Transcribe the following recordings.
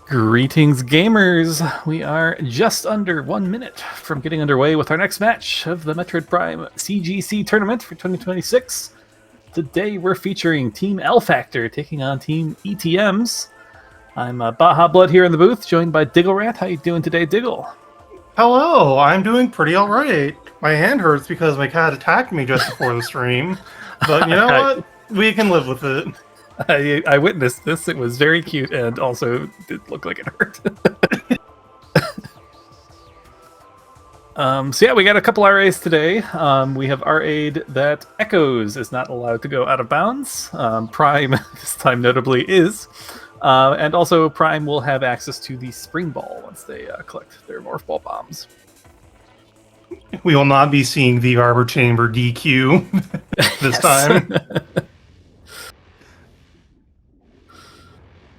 Greetings, gamers! We are just under 1 minute from getting underway with our next match of the Metroid Prime CGC tournament for 2026. Today we're featuring Team L Factor taking on Team ETMS. I'm Baja Blood here in the booth, joined by Diggle Rat. How you doing today, Diggle? Hello, I'm doing pretty alright. My hand hurts because my cat attacked me just before the stream. But you know what? We can live with it. I witnessed this. It was very cute and also did look like it hurt. So yeah, we got a couple RAs today. We have RA'd that Echoes is not allowed to go out of bounds. Prime, this time notably, is. And also Prime will have access to the Spring Ball once they collect their Morph Ball bombs. We will not be seeing the Arbor Chamber DQ this time.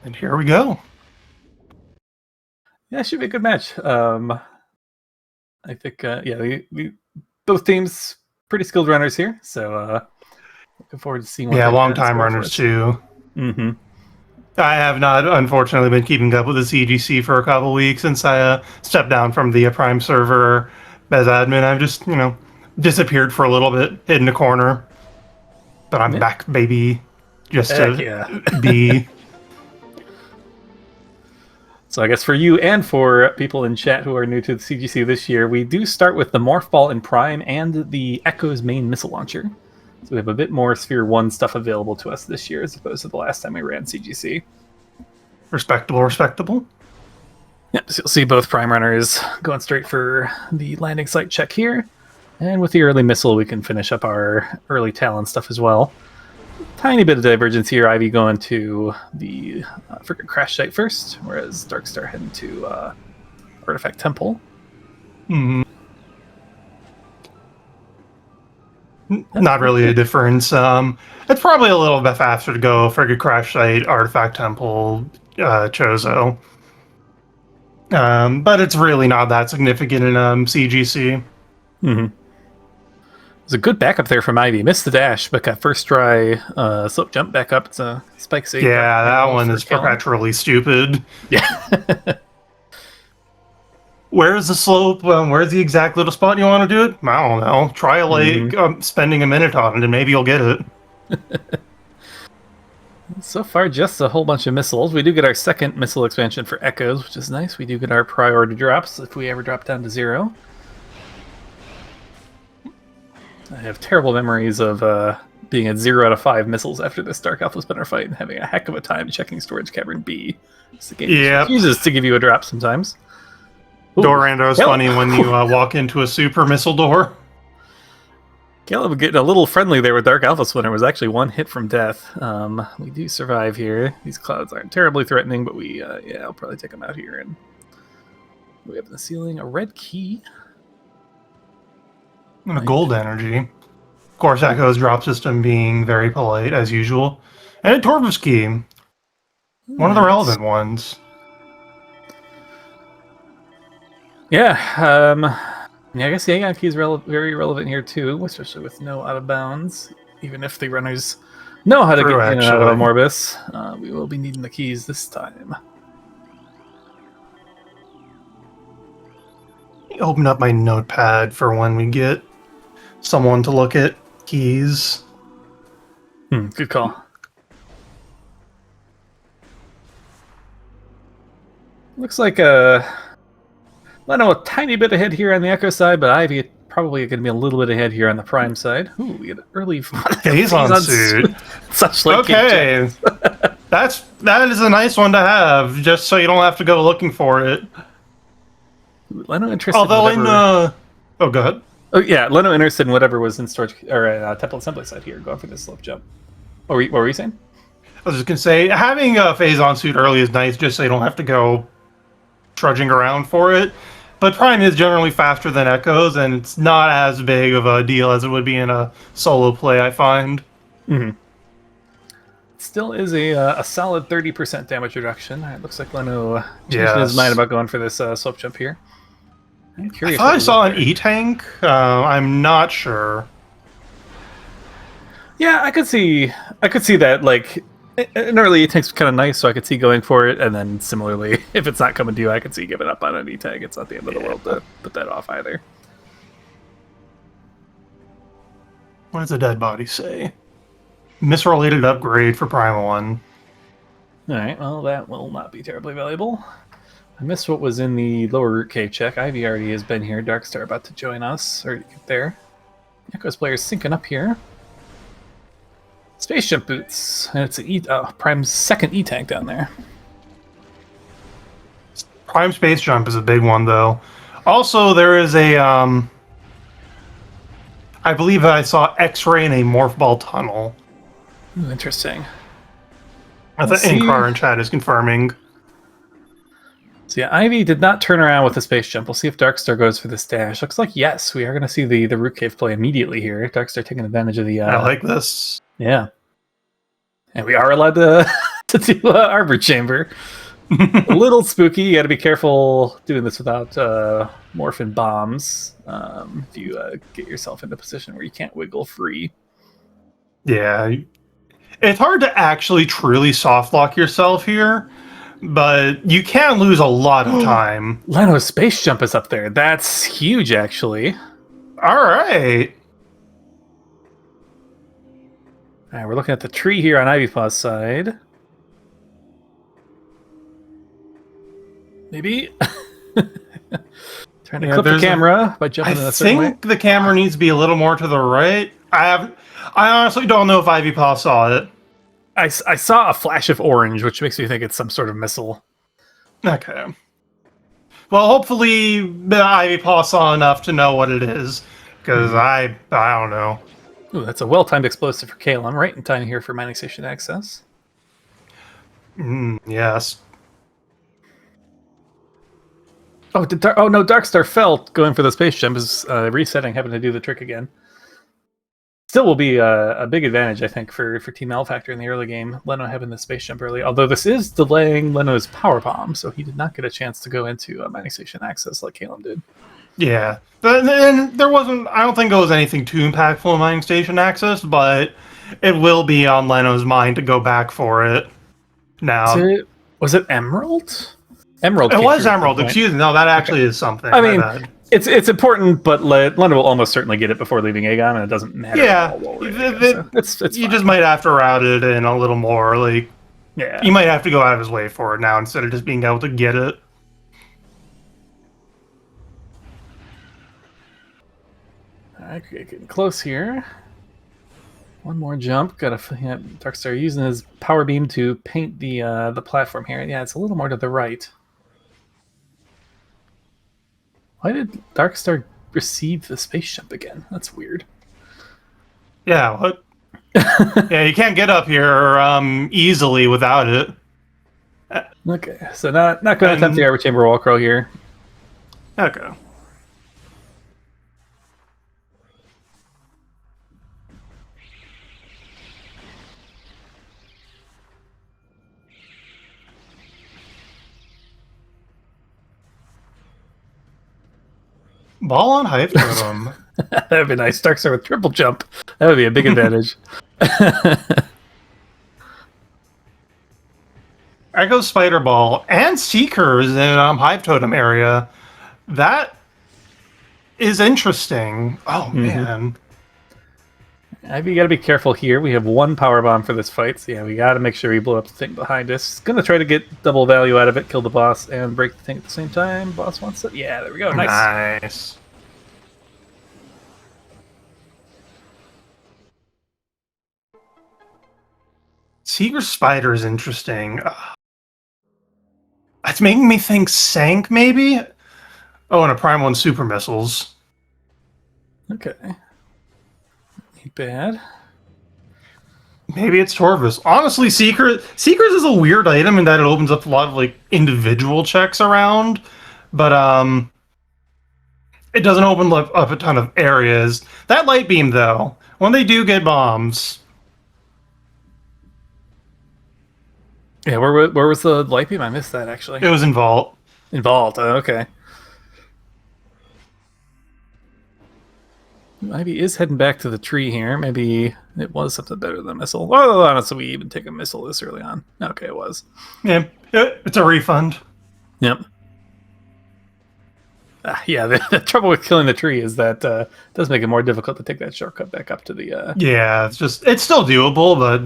And here we go. Yeah, it should be a good match. I think, we both teams pretty skilled runners here, so looking forward to seeing. Yeah, long time runners too. Mm-hmm. I have not, unfortunately, been keeping up with the CGC for a couple weeks since I stepped down from the Prime server as admin. I've just, disappeared for a little bit, hid in a corner, but I'm back, baby, just to be. So I guess for you and for people in chat who are new to the CGC this year, we do start with the Morph Ball in Prime and the Echo's main missile launcher. So we have a bit more Sphere 1 stuff available to us this year as opposed to the last time we ran CGC. Respectable. Yep, so you'll see both Prime runners going straight for the landing site check here. And with the early missile, we can finish up our early Talon stuff as well. Tiny bit of divergence here. Ivy going to the frigate crash site first, whereas Darkstar heading to Artifact Temple. Mm-hmm. Not really a difference. It's probably a little bit faster to go frigate crash site, Artifact Temple, Chozo. But it's really not that significant in CGC. Mm-hmm. There's a good backup there from Ivy. Missed the dash, but got first try slope jump back up. It's a spike save. Yeah, that one is perpetually stupid. Yeah. Where's the slope? Where's the exact little spot you want to do it? I don't know. Try spending a minute on it and maybe you'll get it. So far, just a whole bunch of missiles. We do get our second missile expansion for Echoes, which is nice. We do get our priority drops if we ever drop down to 0. I have terrible memories of being at 0 out of 5 missiles after this Dark Alpha Spinner fight and having a heck of a time checking Storage Cavern B. The game refuses to give you a drop sometimes. Door rando is funny when you walk into a super missile door. Caleb getting a little friendly there with Dark Alpha Splinter. Was actually one hit from death. We do survive here. These clouds aren't terribly threatening, but I'll probably take them out here. And we have in the ceiling a red key. And a gold energy. Of course, Echo's drop system being very polite, as usual. And a Torvus key. One of the relevant ones. Yeah, I guess the Aeon key is very relevant here too, especially with no out of bounds. Even if the runners know how to get in and out of Morbus, we will be needing the keys this time. Open up my notepad for when we get someone to look at keys. Good call. Looks like I know a tiny bit ahead here on the Echo side, but Ivy probably going to be a little bit ahead here on the Prime side. Ooh, we get an early phase-on suit. Such like okay, that is a nice one to have, just so you don't have to go looking for it. Leno interested. Although in whatever... oh, go ahead. Oh yeah, Leno interested in whatever was in storage or Temple Assembly side here. Going for this slope jump. What were you saying? I was just gonna say having a phase-on suit early is nice, just so you don't have to go trudging around for it. But Prime is generally faster than Echoes, and it's not as big of a deal as it would be in a solo play, I find. Mm-hmm. Still is a solid 30% damage reduction. It looks like Leno changed his mind about going for this slope jump here. I'm curious. I saw an E-Tank. I'm not sure. Yeah, I could see that, like, An early E-Tank's kind of nice, so I could see going for it, and then similarly, if it's not coming to you, I could see giving up on an E-Tank. It's not the end of the world to put that off either. What does the dead body say? Misrelated upgrade for Primal 1. Alright, well, that will not be terribly valuable. I missed what was in the lower root cave check. Ivy already has been here. Darkstar about to join us, or get there. Echo's player's syncing up here. Space jump boots. And it's Prime's second E-Tank down there. Prime space jump is a big one, though. Also, there is a, I believe I saw X-ray in a morph ball tunnel. Ooh, interesting. I think Inkrar in chat is confirming. So yeah, Ivy did not turn around with the space jump. We'll see if Darkstar goes for this dash. Looks like yes, we are going to see the root cave play immediately here. Darkstar taking advantage of the... I like this. Yeah. And we are allowed to, to do Arbor Chamber. A little spooky. You got to be careful doing this without morphin bombs. If you get yourself into a position where you can't wiggle free. Yeah. It's hard to actually truly soft lock yourself here, but you can lose a lot of time. Leno's space jump is up there. That's huge, actually. All right. All right, we're looking at the tree here on Ivy Paw's side. Maybe. Trying to clip the camera by jumping in a certain way. I think the camera needs to be a little more to the right. I honestly don't know if Ivy Paw saw it. I saw a flash of orange, which makes me think it's some sort of missile. Okay. Well, hopefully Ivy Paw saw enough to know what it is, because I don't know. Ooh, that's a well-timed explosive for Kalem, right in time here for mining station access. Yes. Oh, no, Darkstar fell going for the space jump. Is resetting, having to do the trick again. Still will be a big advantage, I think, for Team L-Factor in the early game. Leno having the space jump early, although this is delaying Leno's power bomb, so he did not get a chance to go into mining station access like Kalem did. Yeah, but then there wasn't. I don't think it was anything too impactful in mining station access, but it will be on Leno's mind to go back for it. Now, was it Emerald? Emerald. It was Emerald. Excuse me. No, that actually is something. I mean, it's important, but Leno will almost certainly get it before leaving Aegon, and it doesn't matter. Yeah, it's you fine. just might have to route it in a little more. Like, yeah, you might have to go out of his way for it now instead of just being able to get it. Alright, getting close here. One more jump. Got a Darkstar using his power beam to paint the platform here. Yeah, it's a little more to the right. Why did Darkstar receive the space jump again? That's weird. Yeah, what? Yeah, you can't get up here easily without it. Okay, so not going to attempt the Arbor Chamber wall crawl here. Okay. Ball on Hive Totem. That would be nice. Darkstar with triple jump. That would be a big advantage. Echo Spider Ball and Seekers in Hive Totem area. That is interesting. Oh, man. You got to be careful here. We have one power bomb for this fight, so yeah, we got to make sure we blow up the thing behind us. Gonna try to get double value out of it, kill the boss, and break the thing at the same time. Boss wants it. Yeah, there we go. Nice. Seeker Spider is interesting. It's making me think Sank, maybe? Oh, and a Prime 1 Super Missiles. Okay. Ain't bad. Maybe it's Torvus. Honestly, Seekers is a weird item in that it opens up a lot of like individual checks around, but it doesn't open up a ton of areas. That light beam, though, when they do get bombs. Yeah, where was the light beam? I missed that actually. It was in Vault. Involved. Oh, okay. Ivy is heading back to the tree here. Maybe it was something better than a missile. Well, honestly, we even take a missile this early on. Okay, it was. Yeah, it's a refund. Yep. Yeah, the trouble with killing the tree is that it does make it more difficult to take that shortcut back up to the... Yeah, it's still doable, but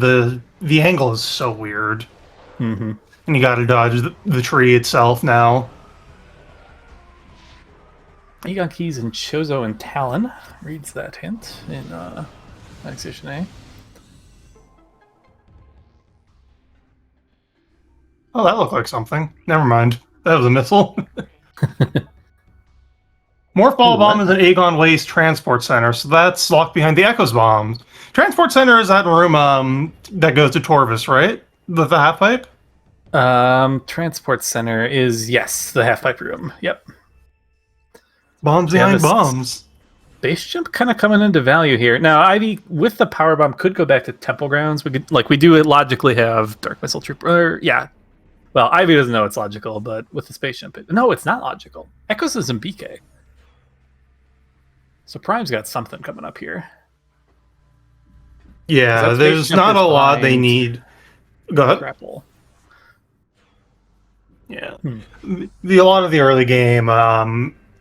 the angle is so weird. Mm-hmm. And you gotta dodge the tree itself now. Egon Keys and Chozo and Talon reads that hint in Annexation A. Oh, that looked like something. Never mind. That was a missile. Morph Ball Bomb is an Aegon Waste Transport Center, so that's locked behind the Echoes bombs. Transport Center is that room that goes to Torvis, right? The half pipe? Transport Center is, yes, the half-pipe room. Yep. Bombs behind bombs. Base jump kind of coming into value here. Now, Ivy, with the power bomb, could go back to Temple Grounds. We could, we do logically have Dark Missile Trooper. Yeah. Well, Ivy doesn't know it's logical, but with the space jump, no, it's not logical. Echoes is in BK. So Prime's got something coming up here. Yeah, there's not a lot they need. Go ahead. Grapple. Yeah. A lot of the early game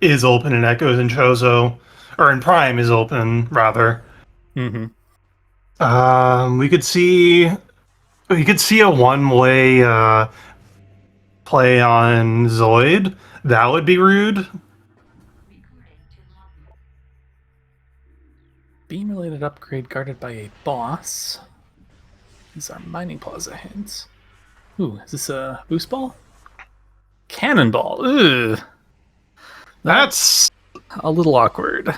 is open in Echoes and Chozo, or in Prime is open, rather. Mm-hmm. We could see a one-way play on Zoid. That would be rude. Beam-related upgrade guarded by a boss. These are Mining Plaza hints. Ooh, is this a boost ball? Cannonball. Ugh. That's a little awkward.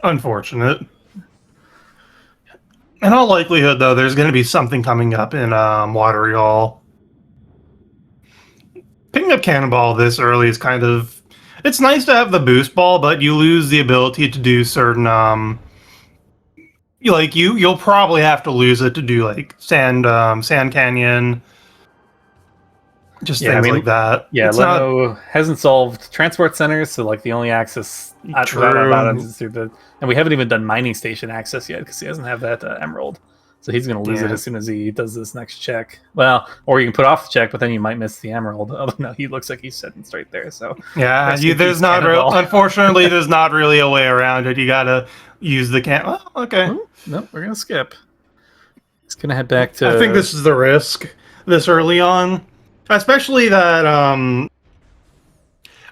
Unfortunate. In all likelihood, though, there's going to be something coming up in Watery Hall. Picking up Cannonball this early is kind of... It's nice to have the boost ball, but you lose the ability to do certain... you'll probably have to lose it to do, Sand Canyon... Just things like that. Yeah, Leno hasn't solved transport centers, so the only access after that is through the, and we haven't even done mining station access yet because he doesn't have that emerald. So he's going to lose it as soon as he does this next check. Well, or you can put off the check, but then you might miss the emerald. Oh no, he looks like he's sitting straight there. So yeah, there's not unfortunately there's not really a way around it. You gotta use the can. Oh, okay. No, we're gonna skip. He's gonna head back to. I think this is the risk this early on. Especially that,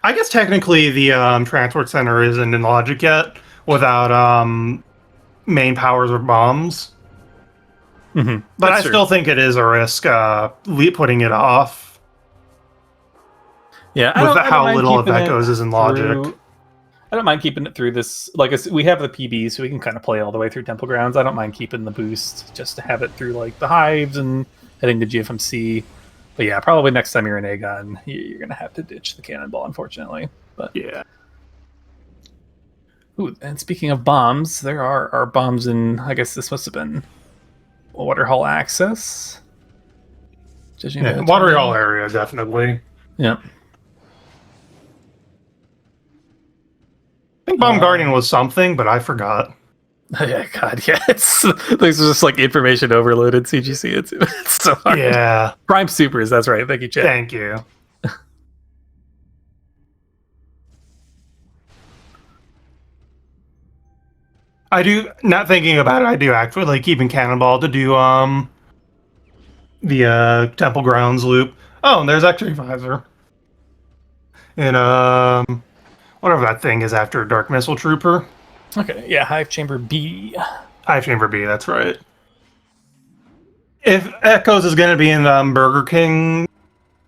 I guess technically the transport center isn't in logic yet without main powers or bombs. Mm-hmm. But I still think it is a risk putting it off. Yeah, with how little of Echoes is in logic. I don't mind keeping it through this. We have the PB, so we can kind of play all the way through Temple Grounds. I don't mind keeping the boost just to have it through the hives and heading to GFMC. But yeah, probably next time you're in Aegon, you're going to have to ditch the cannonball, unfortunately. But yeah. Ooh, and speaking of bombs, there are bombs in, I guess this must have been Water Hall access. Yeah, Water Hall area, definitely. Yeah. I think Bomb Guardian was something, but I forgot. Yeah, God, yeah. There's just information overload in CGC. It's so hard. Yeah. Prime Supers, that's right. Thank you, Chad. Thank you. I do, not thinking about it, I do actually keeping Cannonball to do the Temple Grounds loop. Oh, and there's actually Visor. And whatever that thing is after Dark Missile Trooper. Okay, yeah, Hive Chamber B. Hive Chamber B, that's right. If Echoes is going to be in Burger King,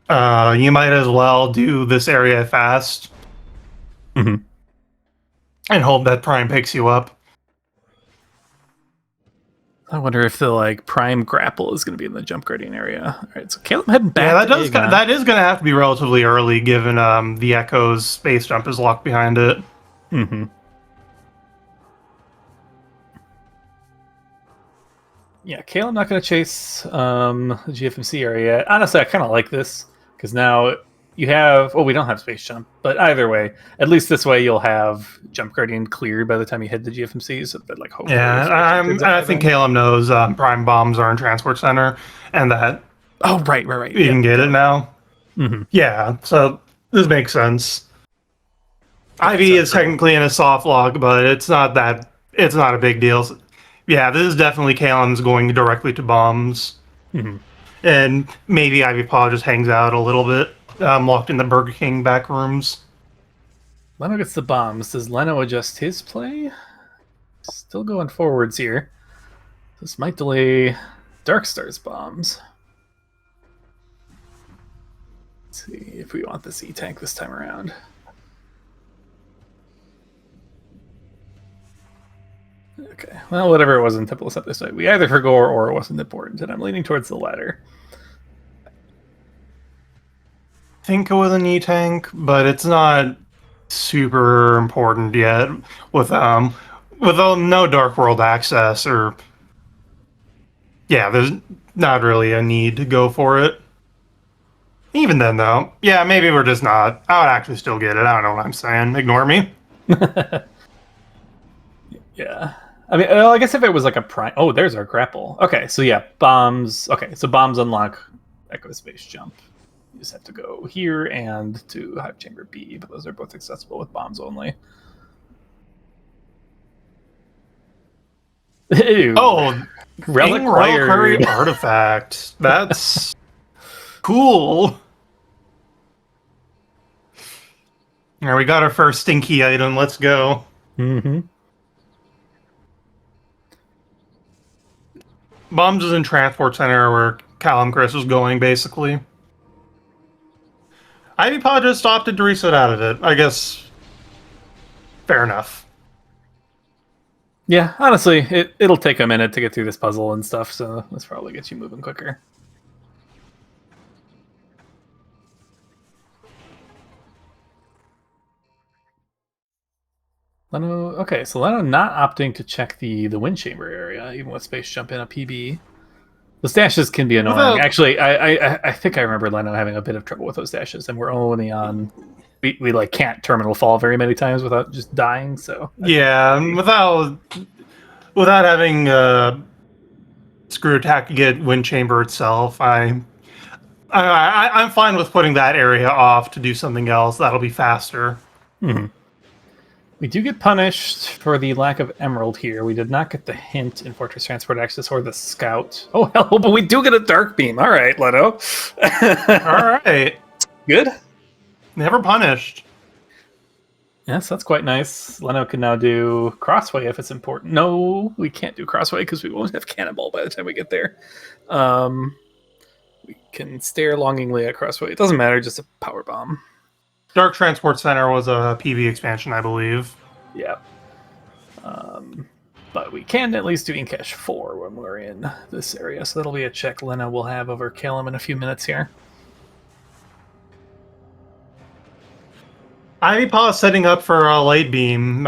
you might as well do this area fast. Mm-hmm. And hope that Prime picks you up. I wonder if the Prime Grapple is going to be in the Jump Guardian area. All right, so Caleb heading back. Yeah, that is going to have to be relatively early, given the Echoes space jump is locked behind it. Mm-hmm. Yeah, Caleb not going to chase the GFMC area. Honestly, I kind of like this because now You have, well, we don't have space jump, but either way, at least this way you'll have jump gradient cleared by the time you hit the GFMC, so that like hopefully Yeah, I think Caleb knows prime bombs are in transport center, and that Oh, right. you can get it now. Mm-hmm. Yeah, so this makes sense. Okay, IV so is technically in a soft lock, but it's not a big deal. So, yeah, this is definitely Kalen's going directly to bombs. Mhm. And maybe Ivy Paw just hangs out a little bit, locked in the Burger King back rooms. Leno gets the bombs. Does Leno adjust his play? Still going forwards here. This might delay Darkstar's bombs. Let's see if we want this E-Tank this time around. Okay, well, whatever it was in Temple up this way. We either forgot or it wasn't important, and I'm leaning towards the latter. Think with an E-Tank, but it's not super important yet with no Dark World access or yeah, there's not really a need to go for it. Even then though, yeah, maybe we're just not. I would actually still get it. I don't know what I'm saying. Ignore me. Yeah. I mean, well, I guess if it was like a prime... Oh, there's our grapple. Okay, so yeah, bombs... Okay, so bombs unlock Echo Space Jump. You just have to go here and to Hive Chamber B, but those are both accessible with bombs only. Ew. Oh, Reliquary artifact. That's cool. All right, we got our first stinky item. Let's go. Mm-hmm. Bombs is in transport center where Callum Chris was going, basically. Ivy Pod just opted to reset out of it. I guess fair enough. Yeah, honestly, it'll take a minute to get through this puzzle and stuff, so this probably gets you moving quicker. Leno, okay, so Leno not opting to check the wind chamber area, even with space jump in a PB. The stashes can be annoying. Actually, I think I remember Leno having a bit of trouble with those stashes, and we're only on... We like can't terminal fall very many times without just dying, so... Yeah, without having Screw Attack get Wind Chamber itself, I'm fine with putting that area off to do something else. That'll be faster. Mm-hmm. We do get punished for the lack of Emerald here. We did not get the hint in Fortress Transport Access or the Scout. Oh, hell, but we do get a Dark Beam. All right, Leto. All right. Good. Never punished. Yes, that's quite nice. Leno can now do Crossway if it's important. No, we can't do Crossway because we won't have Cannonball by the time we get there. We can stare longingly at Crossway. It doesn't matter, just a Power Bomb. Dark Transport Center was a PV expansion, I believe. Yeah. But we can at least do Incash 4 when we're in this area, so that'll be a check Lena will have over Calum in a few minutes here. Ivy Paw is setting up for a light beam.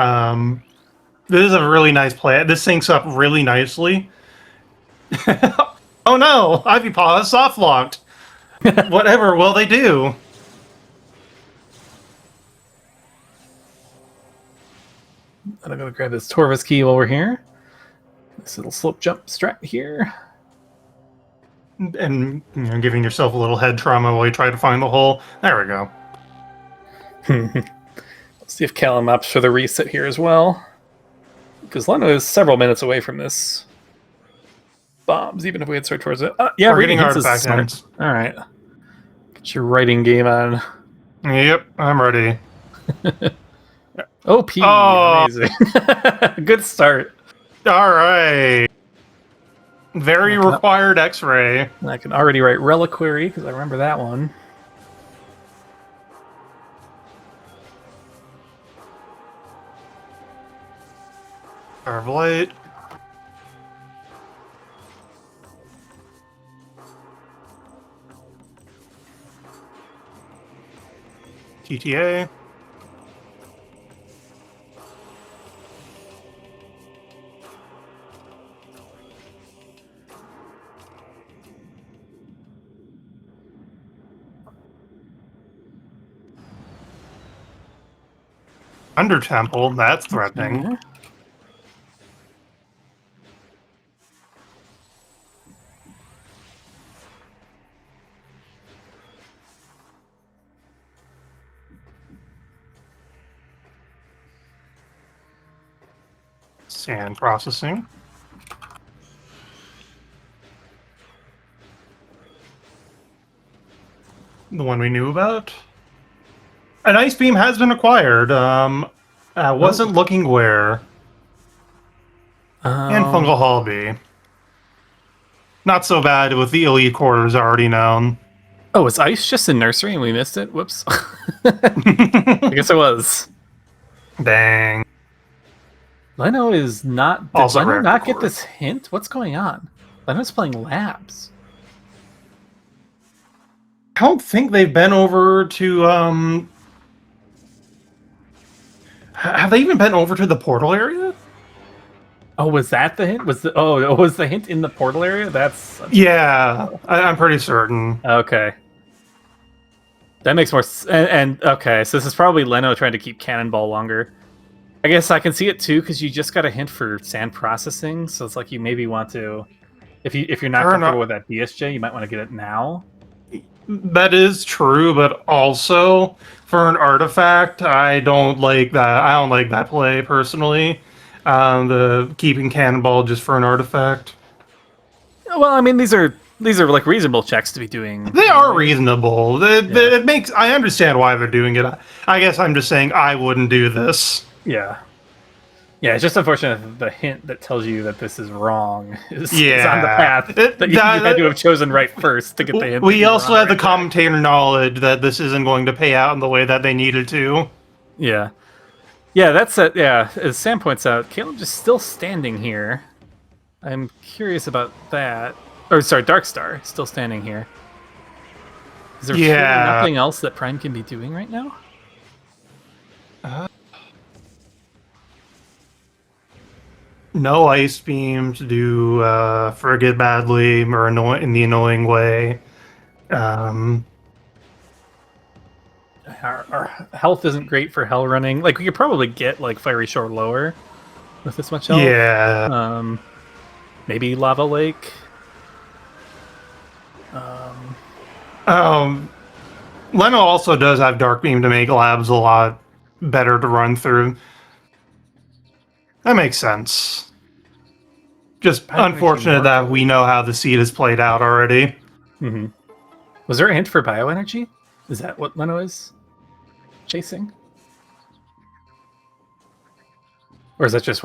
This is a really nice play. This syncs up really nicely. Oh no! Ivy Paw is soft locked. Whatever will they do? I'm going to grab this Torvus key while we're here. This little slope jump strat here. And giving yourself a little head trauma while you try to find the hole. There we go. Let's see if Callum opts for the reset here as well. Because Leno is several minutes away from this bombs, even if we head straight towards it. Yeah, we're getting artifact hints. All right. Get your writing game on. Yep, I'm ready. OP. Oh. Amazing. Good start. All right. Very required X-ray. I can already write Reliquary because I remember that one. Power of Light. GTA. Under Temple, that's threatening. Okay. Sand processing. The one we knew about. An ice beam has been acquired. Wasn't looking where. And fungal hallbee. Not so bad with the elite quarters already known. Oh, was ice just in nursery and we missed it? Whoops. I guess it was. Dang. Leno is not. Did Also Leno rare not get record. this hint? What's going on? Leno's playing labs. I don't think they've been over to have they even been over to the portal area? Oh, was that the hint? Was the hint in the portal area? That's Yeah, I'm pretty certain. okay. That makes more sense. And okay, so this is probably Leno trying to keep Cannonball longer. I guess I can see it too because you just got a hint for sand processing, so it's like you maybe want to, if you're not comfortable with that BSJ, you might want to get it now. That is true, but also for an artifact, I don't like that. I don't like that play personally. The keeping Cannonball just for an artifact. Well, I mean these are like reasonable checks to be doing. They are reasonable. It makes. I understand why they're doing it. I guess I'm just saying I wouldn't do this. Yeah. Yeah, it's just unfortunate that the hint that tells you that this is wrong is on the path that you had to have chosen right first to get the hint. We also had the commentator knowledge that this isn't going to pay out in the way that they needed to. Yeah. Yeah, that's it. Yeah, as Sam points out, Caleb just still standing here. I'm curious about that. Or, sorry, Darkstar still standing here. Is there truly nothing else that Prime can be doing right now? No ice beam to do Frigate badly or in the annoying way. Our health isn't great for hell running. Like, we could probably get, like, Fiery Shore lower with this much health. Yeah. Maybe Lava Lake. Leno also does have Dark Beam to make labs a lot better to run through. That makes sense. Just unfortunate that we know how the seed is played out already. Mm-hmm. Was there a hint for bioenergy? Is that what Leno is chasing? Or is that just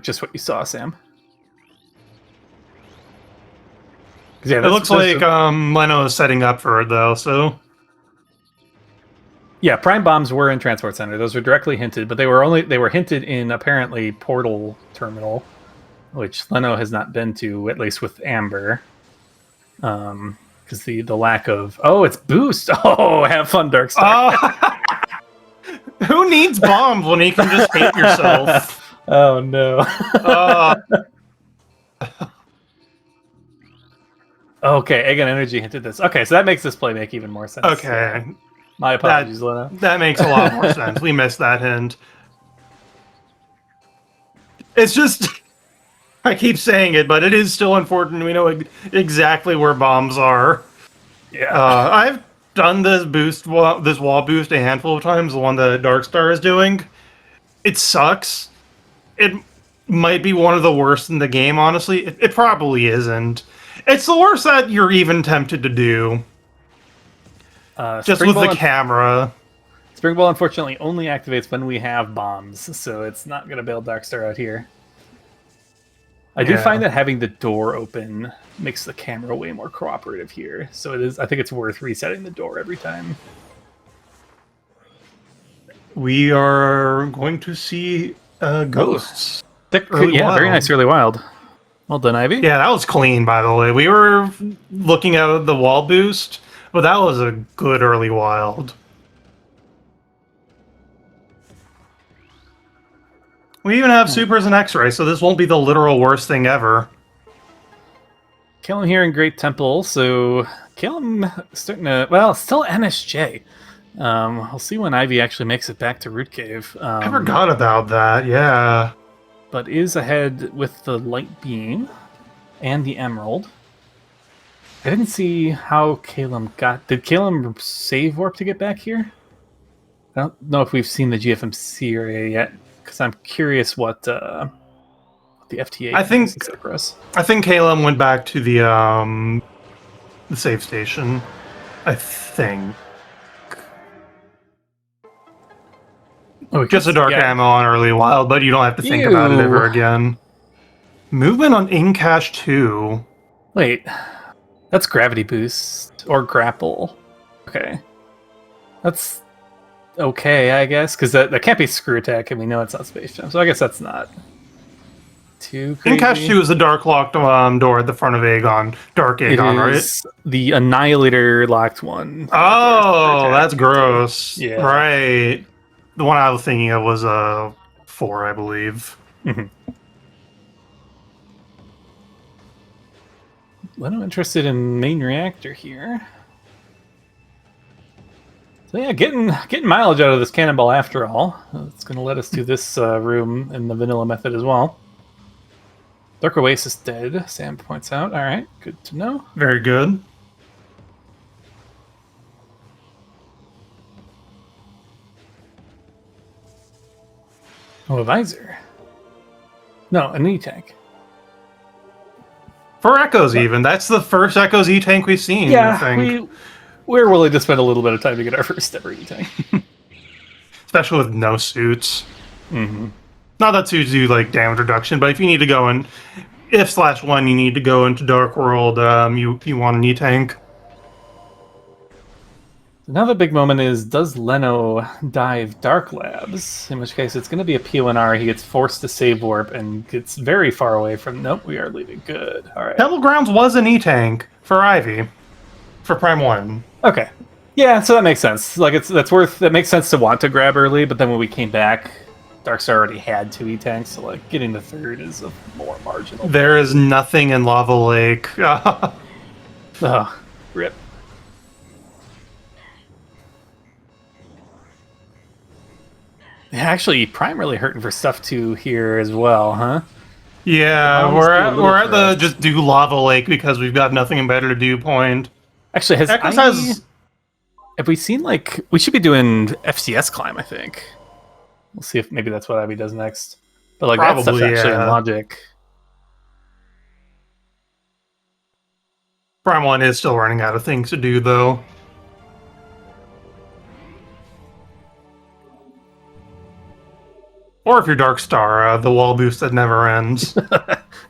just what you saw, Sam? Yeah, it looks like Leno is setting up for it though, so yeah, prime bombs were in Transport Center. Those were directly hinted, but they were hinted in apparently Portal Terminal, which Leno has not been to, at least with Amber. Because the lack of it's boost. Oh, have fun, Darkstar. Who needs bombs when you can just hate yourself? Oh no. Okay, Egg and Energy hinted this. Okay, so that makes this play make even more sense. Okay. My apologies, Leno. That makes a lot more sense. We missed that hint. It's just, I keep saying it, but it is still important. We know exactly where bombs are. Yeah. I've done this wall boost a handful of times, the one that Darkstar is doing. It sucks. It might be one of the worst in the game, honestly. It probably isn't. It's the worst that you're even tempted to do. Just with the camera. Spring Ball, unfortunately, only activates when we have bombs, so it's not going to bail Darkstar out here. I do find that having the door open makes the camera way more cooperative here, so it is. I think it's worth resetting the door every time. We are going to see ghosts. Very nice early wild. Well done, Ivy. Yeah, that was clean, by the way. We were looking at the wall boost, but that was a good early wild. We even have supers and x-ray, so this won't be the literal worst thing ever. Calum here in Great Temple, so Calum starting to... Well, still NSJ. We'll see when Ivy actually makes it back to Root Cave. I forgot about that. Yeah. But is ahead with the Light Beam and the Emerald. I didn't see how Calum got... Did Calum save warp to get back here? I don't know if we've seen the GFMC area yet, because I'm curious what the FTA for us. I think Calum went back to the save station. I think. Oh, just a dark ammo on early wild, but you don't have to think about it ever again. Movement on in-cache 2. Wait, that's gravity boost or grapple. Okay, that's okay, I guess, because that can't be screw attack, and we know it's not space jump. So I guess that's not too crazy. In-cache 2 is the dark locked door at the front of Aegon. Dark Aegon, right? The Annihilator locked one. Oh, that's gross. Yeah. Right. The one I was thinking of was 4, I believe. Mm-hmm. Well, I'm interested in main reactor here. So yeah, getting mileage out of this cannonball after all. It's going to let us do this room in the vanilla method as well. Dark Oasis dead, Sam points out. All right, good to know. Very good. Oh, a visor. No, an E-tank. For Echoes, even. That's the first Echoes E-tank we've seen, yeah, I think. We're willing to spend a little bit of time to get our first ever E-tank. Especially with no suits. Mm-hmm. Not that suits do, like, damage reduction, but if you need to go in... If/1 you need to go into Dark World, you want an E-tank. Now the big moment is, does Leno dive Dark Labs? In which case it's going to be a PONR. He gets forced to save warp and gets very far away from... Nope, we are leaving. Good. All right. Pebble Grounds was an E-tank for Ivy. For Prime 1. Okay. Yeah, so that makes sense. Like, that makes sense to want to grab early, but then when we came back, Darkstar already had 2 E-tanks, so, like, getting the third is a more marginal. There is nothing in Lava Lake. Rip. Yeah, actually, Prime really hurting for stuff too here as well, huh? Yeah, we're at the just do Lava Lake because we've got nothing better to do point. Actually, have we seen, like, we should be doing FCS climb, I think. We'll see if maybe that's what Ivy does next. But, like, that stuff's actually in logic. Prime 1 is still running out of things to do, though. Or if you're Darkstar, the wall boost that never ends.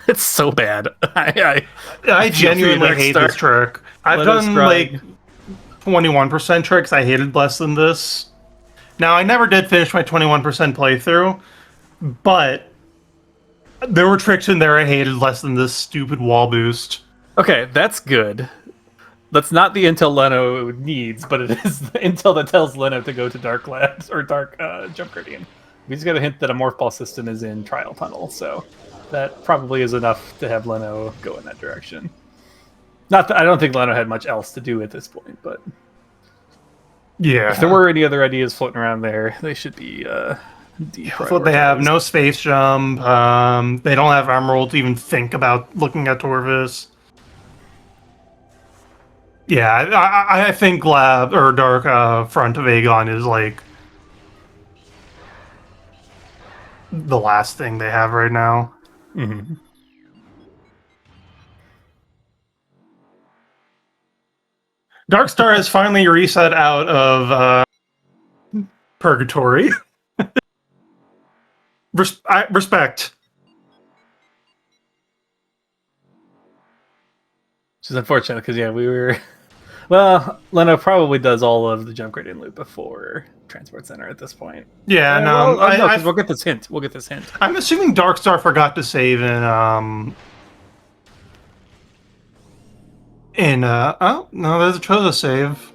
It's so bad. I genuinely hate this trick. I've done, like, 21% tricks. I hated less than this. Now, I never did finish my 21% playthrough, but there were tricks in there I hated less than this stupid wall boost. Okay, that's good. That's not the intel Leno needs, but it is the intel that tells Leno to go to Dark Labs or Dark Jump Gradient. We just got a hint that a morph ball system is in Trial Tunnel, so that probably is enough to have Leno go in that direction. Not that I don't think Leno had much else to do at this point, but yeah, if there were any other ideas floating around there, they should be deprioritized. They have no space jump. They don't have Emerald to even think about looking at Torvis. Yeah, I think Lab or Dark Front of Aegon is like the last thing they have right now. Mm-hmm. Darkstar has finally reset out of Purgatory. Respect. Which is unfortunate because, yeah, we were... Well, Leno probably does all of the jump gradient loop before Transport Center at this point. Yeah, no, we'll get this hint. We'll get this hint. I'm assuming Darkstar forgot to save in oh no, there's a Troza save.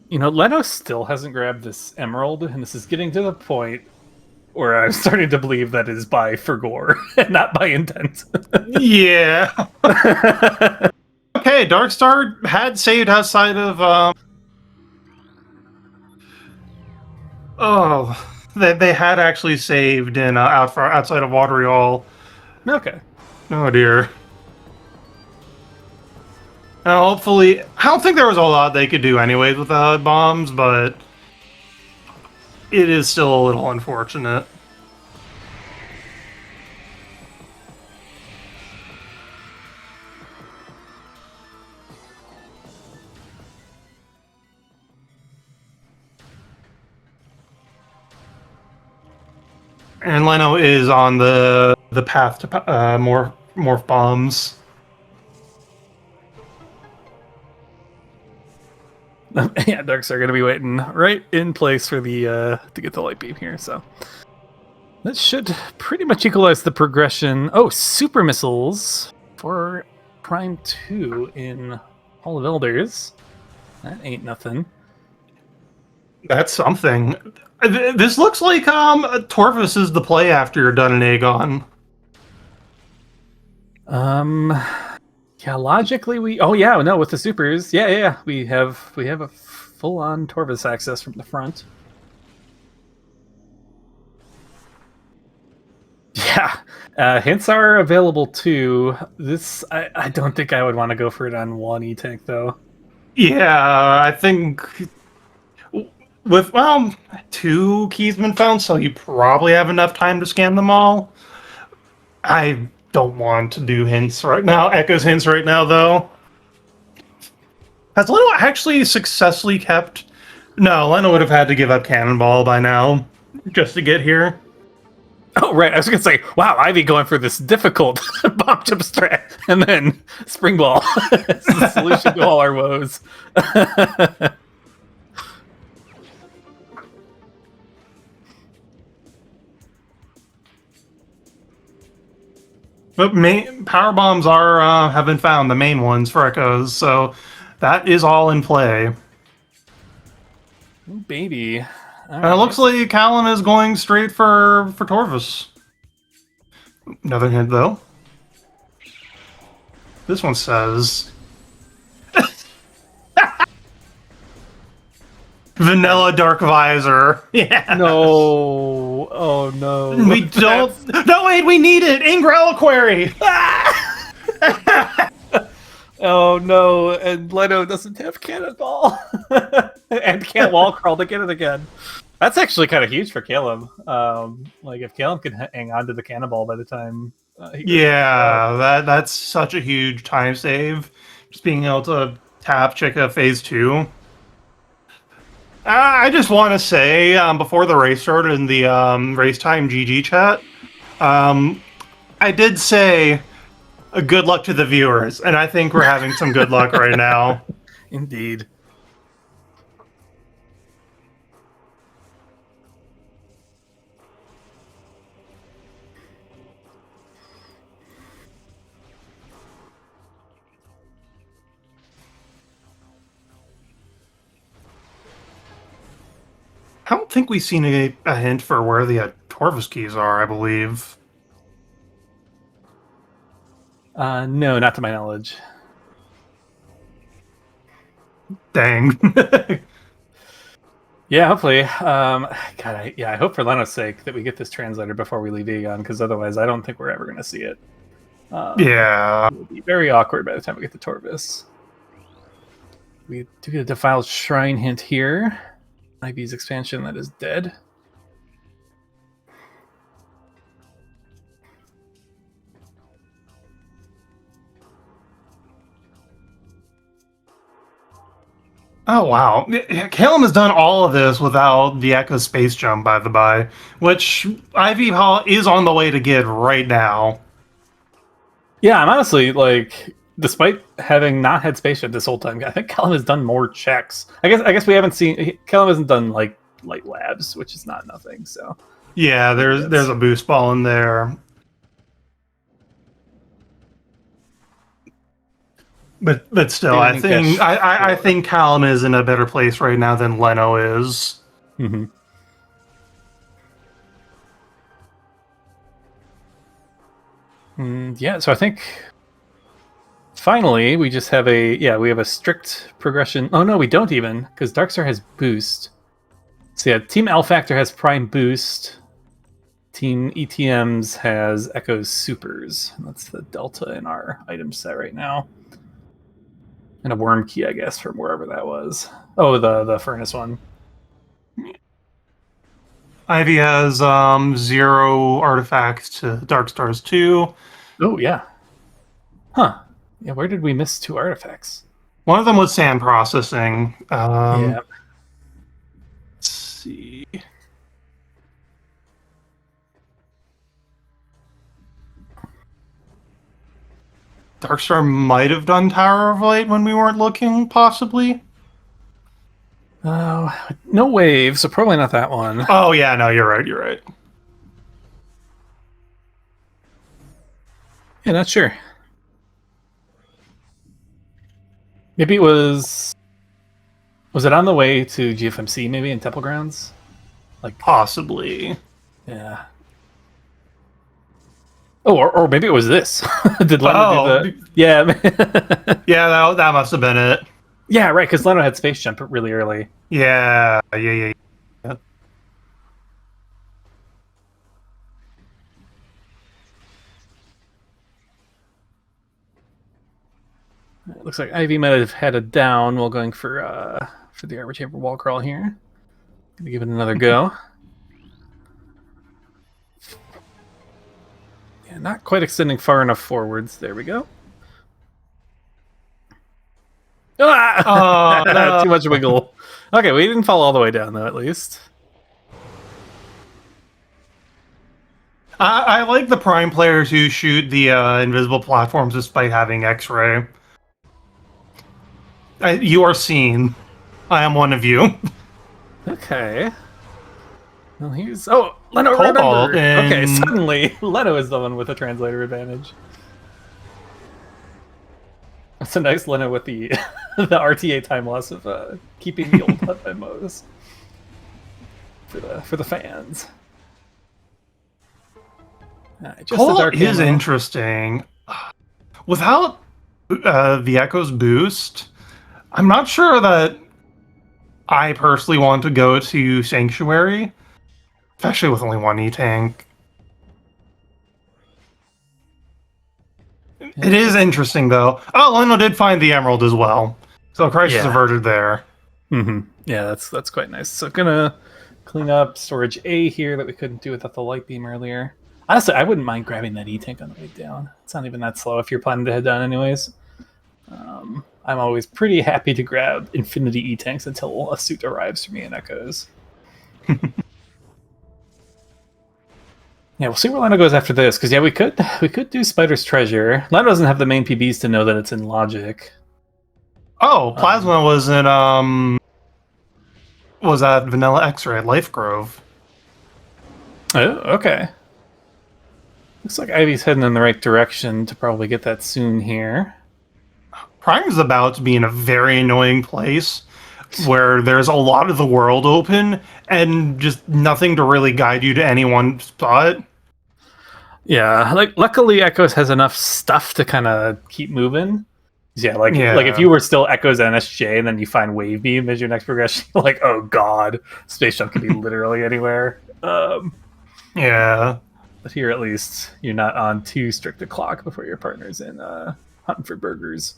You know, Leno still hasn't grabbed this emerald, and this is getting to the point where I'm starting to believe that is by for gore and not by intent. Yeah. Okay, Darkstar had saved outside of they had actually saved in outside of Waterreal. Okay. Oh dear. Hopefully, I don't think there was a lot they could do anyways without bombs, but it is still a little unfortunate. And Leno is on the path to morph bombs. Yeah, Darks are going to be waiting right in place for the to get the light beam here. So that should pretty much equalize the progression. Oh, super missiles for Prime 2 in Hall of Elders. That ain't nothing. That's something. This looks like Torvus is the play after you're done in Aegon. Yeah, logically we. Oh yeah, no, with the supers, yeah. We have a full-on Torvus access from the front. Yeah, hints are available too. This, I don't think I would want to go for it on one E-Tank though. Yeah, I think with two keys been found, so you probably have enough time to scan them all. I don't want to do hints right now. Echo's hints right now, though. Has Leno actually successfully kept? No, Leno would have had to give up Cannonball by now just to get here. Oh right, I was gonna say, wow, Ivy going for this difficult bomb chip strat, and then Spring Ball is the solution to all our woes. But power bombs are have been found, the main ones for Echoes, so that is all in play. Baby. And it looks like Callan is going straight for Torvus. Another hint, though. This one says... Vanilla Dark Visor. Yeah. No. Oh no. We don't... No, wait, we need it! Ingrel Query! Oh no, and Leno doesn't have Cannonball. And can't wall crawl to get it again. That's actually kind of huge for Caleb. Like if Caleb could hang on to the Cannonball by the time that's such a huge time save. Just being able to tap Chica Phase 2. I just want to say, before the race started in the race time GG chat, I did say good luck to the viewers, and I think we're having some good luck right now. Indeed. I don't think we've seen a hint for where the Torvus keys are, I believe. No, not to my knowledge. Dang. Yeah, hopefully. I hope for Leno's sake that we get this translator before we leave Aegon, because otherwise I don't think we're ever going to see it. Yeah. It will be very awkward by the time we get to Torvus. We do get a Defiled Shrine hint here. Ivy's expansion that is dead. Oh, wow. Calum has done all of this without the Echo Space Jump, by the by, which Ivy Hall is on the way to get right now. Yeah, I'm honestly, like, despite having not had Space Jump this whole time, I think Calum has done more checks. I guess we haven't seen... Calum hasn't done, like, light labs, which is not nothing, so... Yeah, there's a boost ball in there. But still, I think Callum is in a better place right now than Leno is. Mm-hmm. Yeah, so I think Finally, we just have we have a strict progression. Oh no, we don't even, because Darkstar has boost. So yeah, Team L Factor has prime boost. Team ETMs has Echo's supers. That's the delta in our item set right now. And a worm key, I guess, from wherever that was. Oh, the furnace one. Ivy has 0 artifacts to Darkstar's 2. Oh yeah. Huh. Yeah, where did we miss 2 artifacts? One of them was sand processing. Yeah. Let's see. Darkstar might have done Tower of Light when we weren't looking, possibly. Oh, no wave, so probably not that one. Oh yeah, no, you're right. You're right. Yeah, not sure. Maybe it was. Was it on the way to GFMC? Maybe in Temple Grounds. Like Possibly. yeah. Oh, or maybe it was this. Did Leno do the? Yeah. Yeah, that must have been it. Yeah, right. Because Leno had space jump really early. Yeah. It looks like Ivy might have had a down while going for the Arbor Chamber wall crawl here. Gonna give it another go. Yeah, not quite extending far enough forwards. There we go. Ah! No. Too much wiggle. Okay, we didn't fall all the way down though. At least. I like the Prime players who shoot the invisible platforms despite having X-ray. You are seen. I am one of you. Okay. Well, here's Leno Cobalt remembered. and- Okay, suddenly Leno is the one with the translator advantage. That's a nice Leno with the the RTA time loss of keeping the old HUD demos for the fans. Just Cobalt the dark is ammo. interesting. Without the Echo's boost, I'm not sure that I personally want to go to Sanctuary, especially with only one E-Tank. It is interesting, though. Oh, Leno did find the Emerald as well. So crisis averted there. Mm-hmm. Yeah, that's quite nice. So gonna clean up storage A here that we couldn't do without the light beam earlier. Honestly, I wouldn't mind grabbing that E-Tank on the way down. It's not even that slow if you're planning to head down anyways. I'm always pretty happy to grab Infinity E-Tanks until a suit arrives for me in Echoes. Yeah, we'll see where Leno goes after this, because yeah, we could do Spider's Treasure. Leno doesn't have the main PBs to know that it's in Logic. Oh, Plasma was in was at Vanilla X-Ray at Life Grove. Oh, okay. Looks like Ivy's heading in the right direction to probably get that soon here. Prime's about to be in a very annoying place where there's a lot of the world open and just nothing to really guide you to any one spot. Yeah, like luckily Echoes has enough stuff to kind of keep moving. Like if you were still Echoes NSJ and then you find Wave Beam as your next progression, you're like, oh god, Space Jump can be literally anywhere. Yeah. But here at least you're not on too strict a clock before your partner's in hunting for burgers.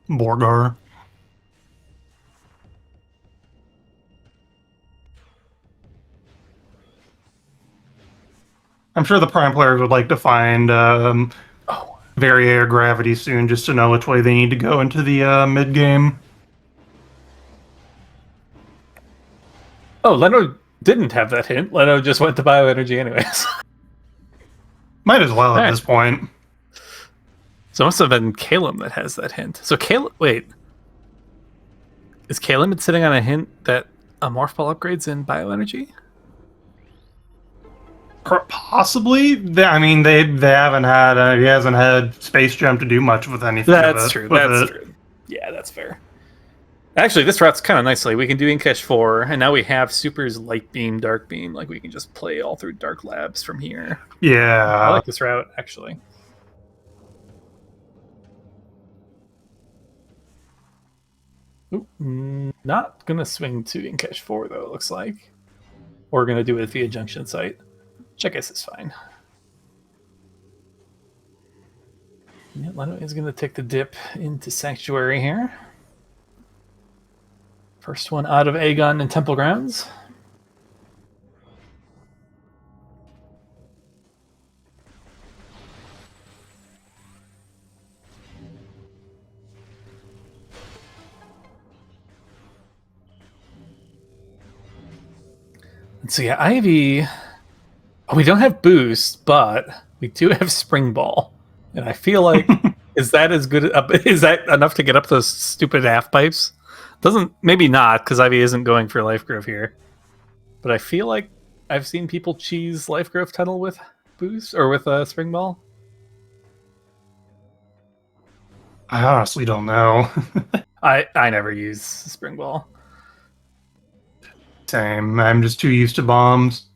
Borgar. I'm sure the Prime players would like to find Variator Gravity soon just to know which way they need to go into the mid-game. Oh, Leno didn't have that hint. Leno just went to bioenergy anyways. Might as well at this point. So it must have been Calum that has that hint. So wait. Is Calum sitting on a hint that a Morph Ball upgrades in bioenergy? Possibly. They haven't had. He hasn't had Space Jump to do much with anything. That's true. That's true. Yeah, that's fair. Actually, this route's kind of nicely. We can do Inkesh 4, and now we have Super's Light Beam, Dark Beam. Like, we can just play all through Dark Labs from here. Yeah. I like this route, actually. Oop, not gonna swing to Inkesh 4 though, it looks like. Or gonna do it via junction site, which I guess is fine. Yeah, Leno is gonna take the dip into Sanctuary here. First one out of Aegon and Temple Grounds. So yeah, Ivy. Oh, we don't have boost, but we do have Spring Ball, and I feel like is that as good? Is that enough to get up those stupid half pipes? Doesn't maybe not because Ivy isn't going for life growth here, but I feel like I've seen people cheese life growth tunnel with boost or with a Spring Ball. I honestly don't know. I never use Spring Ball. Same. I'm just too used to bombs.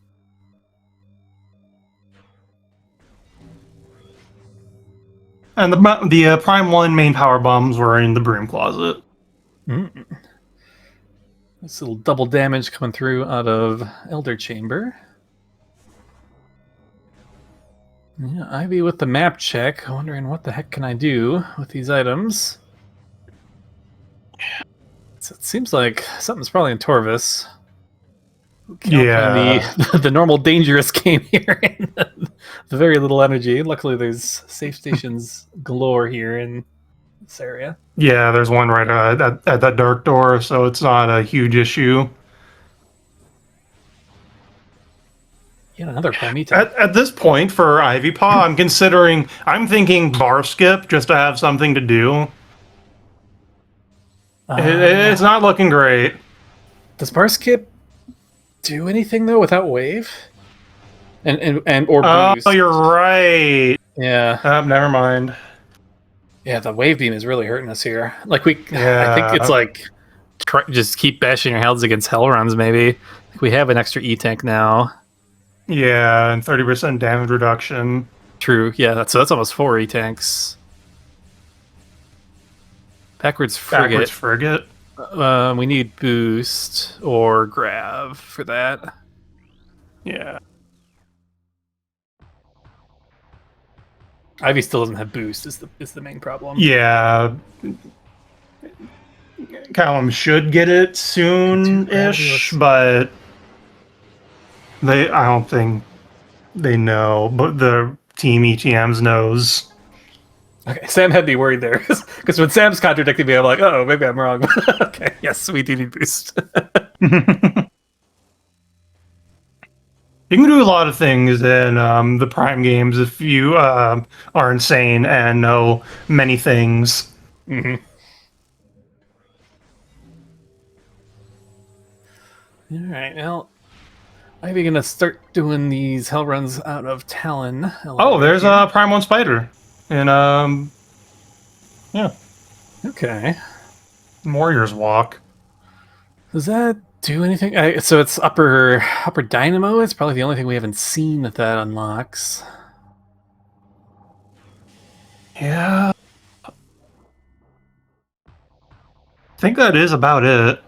And the Prime 1 main power bombs were in the broom closet. Mm. This little double damage coming through out of Elder Chamber. Yeah, Ivy with the map check, wondering what the heck can I do with these items. So it seems like something's probably in Torvis. Yeah. The normal dangerous game here and the very little energy. Luckily, there's safe stations galore here in this area. Yeah, there's one right at that dark door, so it's not a huge issue. Yeah, another Primeaton. At this point for Ivy Paw, I'm thinking bar skip just to have something to do. It's not looking great. Does bar skip do anything though without wave? And or boost? Oh, you're right. Yeah. Never mind. Yeah, the wave beam is really hurting us here. Like I think Yeah. it's like just keep bashing your heads against hell runs. Maybe we have an extra E tank now. Yeah, and 30% damage reduction. True. Yeah, that's almost 4 E tanks. Backwards frigate. We need boost or grav for that. Yeah. Ivy still doesn't have boost. Is the main problem. Yeah. Callum should get it soon-ish, but I don't think they know. But the team ETMs knows. Okay, Sam had me worried there because when Sam's contradicting me, I'm like, oh, maybe I'm wrong. Okay, yes, we do need boost. You can do a lot of things in the Prime games if you are insane and know many things. Mm-hmm. All right, well, Ivy gonna start doing these hell runs out of Talon. Oh, there's a Prime 1 Spider. And, yeah. Okay. Warrior's Walk. Does that do anything? So it's upper dynamo. It's probably the only thing we haven't seen that unlocks. Yeah. I think that is about it.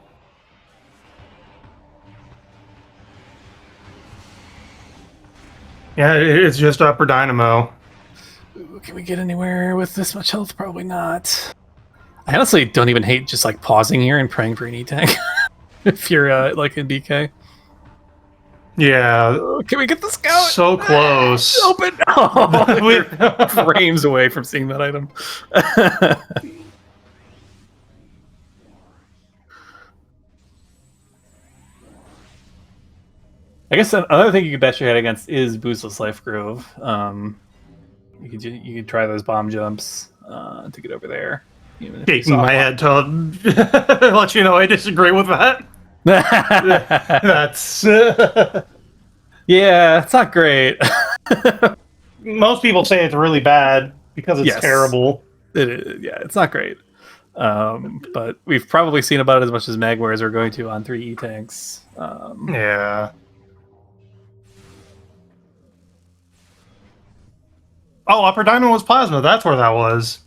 Yeah, it's just upper dynamo. Ooh, can we get anywhere with this much health? Probably not. I honestly don't even hate just like pausing here and praying for an E-tank. If you're like in BK. Yeah. Can we get the scout? So close. Open! Oh, we're frames away from seeing that item. I guess another thing you could bash your head against is Boostless Life Grove. You could try those bomb jumps to get over there. Shaking my head to let you know I disagree with that. That's yeah, it's not great. Most people say it's really bad because it's terrible. It is, yeah, it's not great. But we've probably seen about as much as Magware as we're going to on 3 E-tanks. Yeah. Oh, upper dynamo was plasma. That's where that was.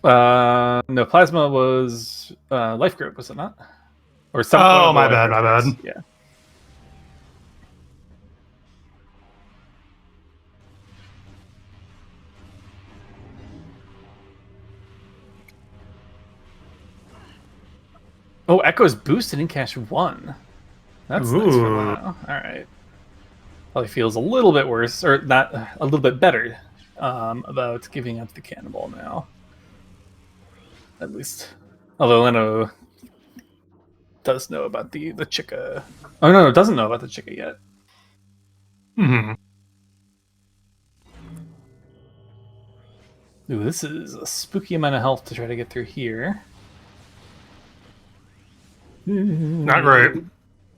No, plasma was life group, was it not? Or some one Oh, of the my life bad, my groups. bad. Yeah. Oh, Echo's boosted in cache 1. That's nice for Ooh. Leno. All right. Probably feels a little bit worse, or not, a little bit better about giving up the cannonball now. At least. Although Leno does know about the Chica. Oh, no, doesn't know about the Chica yet. Hmm. Ooh, this is a spooky amount of health to try to get through here. Not great.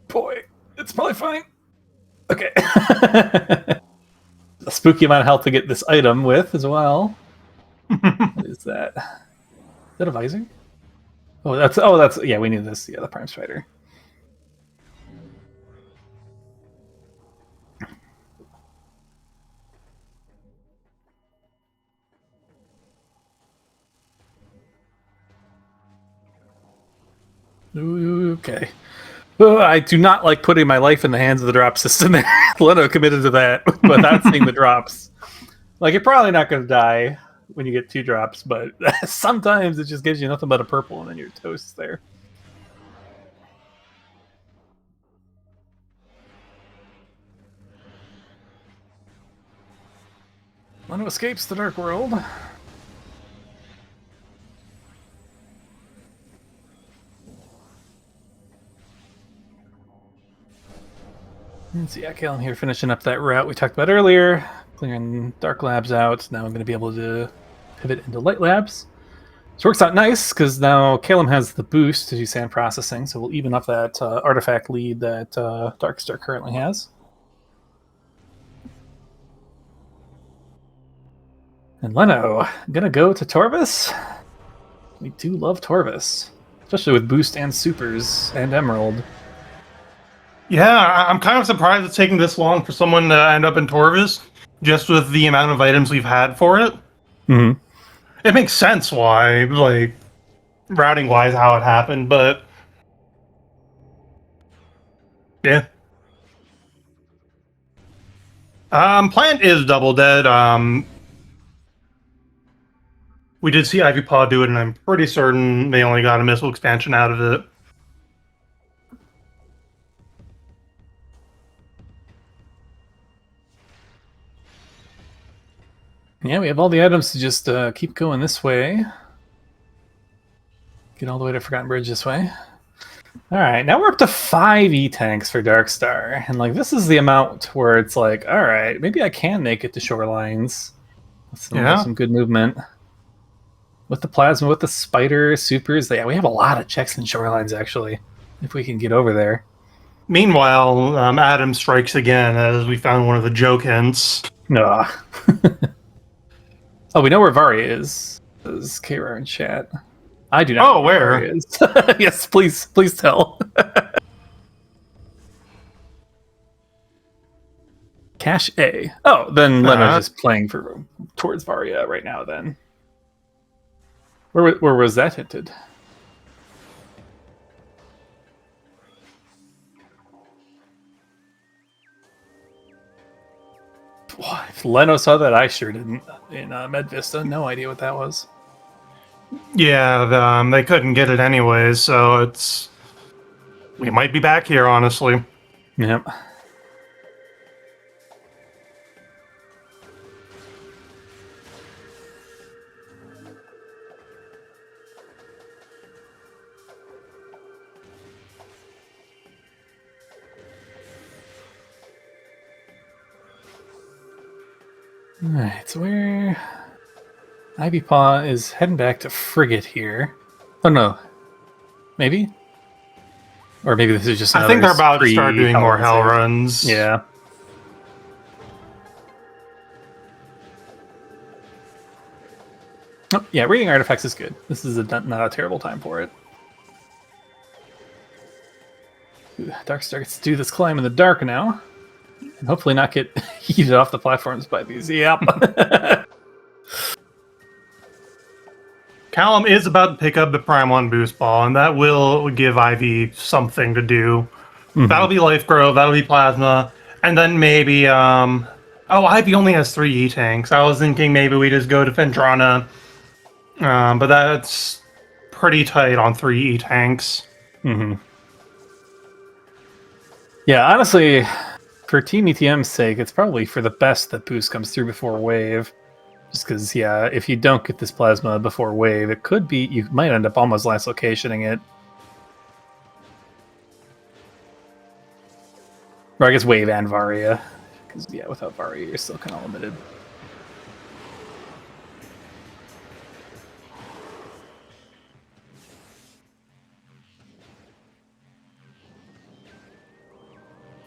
Boy, it's probably fine. Okay. A spooky amount of health to get this item with as well. What is that? Is that a visor? Oh, that's yeah, we need this. Yeah, the Prime Spider. Ooh, okay. Oh, I do not like putting my life in the hands of the drop system. Leno committed to that without seeing the drops. Like, you're probably not going to die when you get 2 drops, but sometimes it just gives you nothing but a purple and then you're toast there. Leno escapes the Dark World. Let's see, Kalen here finishing up that route we talked about earlier, clearing Dark Labs out. Now I'm going to be able to pivot into Light Labs. So it works out nice because now Calum has the boost to do sand processing, so we'll even up that artifact lead that Darkstar currently has. And Leno, gonna go to Torvis. We do love Torvis, especially with boost and supers and Emerald. Yeah, I'm kind of surprised it's taking this long for someone to end up in Torvis, just with the amount of items we've had for it. Mm-hmm. It makes sense why, like, routing-wise, how it happened, but... yeah. Plant is double dead. We did see Ivy Paw do it, and I'm pretty certain they only got a missile expansion out of it. Yeah, we have all the items to just keep going this way. Get all the way to Forgotten Bridge this way. All right, now we're up to 5 E-tanks for Darkstar. And, like, this is the amount where it's like, all right, maybe I can make it to Shorelines. With some good movement. With the Plasma, with the Spider, Supers. Yeah, we have a lot of checks in Shorelines, actually, if we can get over there. Meanwhile, Adam strikes again as we found one of the joke hints. No. Oh, we know where Vari is. Says K-Rar in chat. I do not know where? Vari is. Yes, please tell. Cache A. Oh, then Leno's just playing towards Varia right now. Then, where was that hinted? If Leno saw that, I sure didn't. In Med Vista, no idea what that was. Yeah, they couldn't get it anyways, so it's... we might be back here, honestly. Yep. Alright, so where... Ivy Paw is heading back to Frigate here. Oh no. Maybe? Or maybe this is just I think they're about to start doing more hell runs. Yeah. Oh, yeah, reading artifacts is good. This is not a terrible time for it. Ooh, Darkstar gets to do this climb in the dark now. And hopefully not get heated off the platforms by these. Yep. Callum is about to pick up the Prime 1 boost ball, and that will give Ivy something to do. That'll be Life Grove, that'll be Plasma, and then maybe, oh, Ivy only has 3 E-Tanks. I was thinking maybe we just go to Fendrana, but that's pretty tight on 3 E-Tanks. Yeah, honestly, for Team ETM's sake, it's probably for the best that boost comes through before wave. Just because, yeah, if you don't get this plasma before wave, it could be, you might end up almost last locationing it. Or I guess wave and Varia. Because, yeah, without Varia, you're still kind of limited.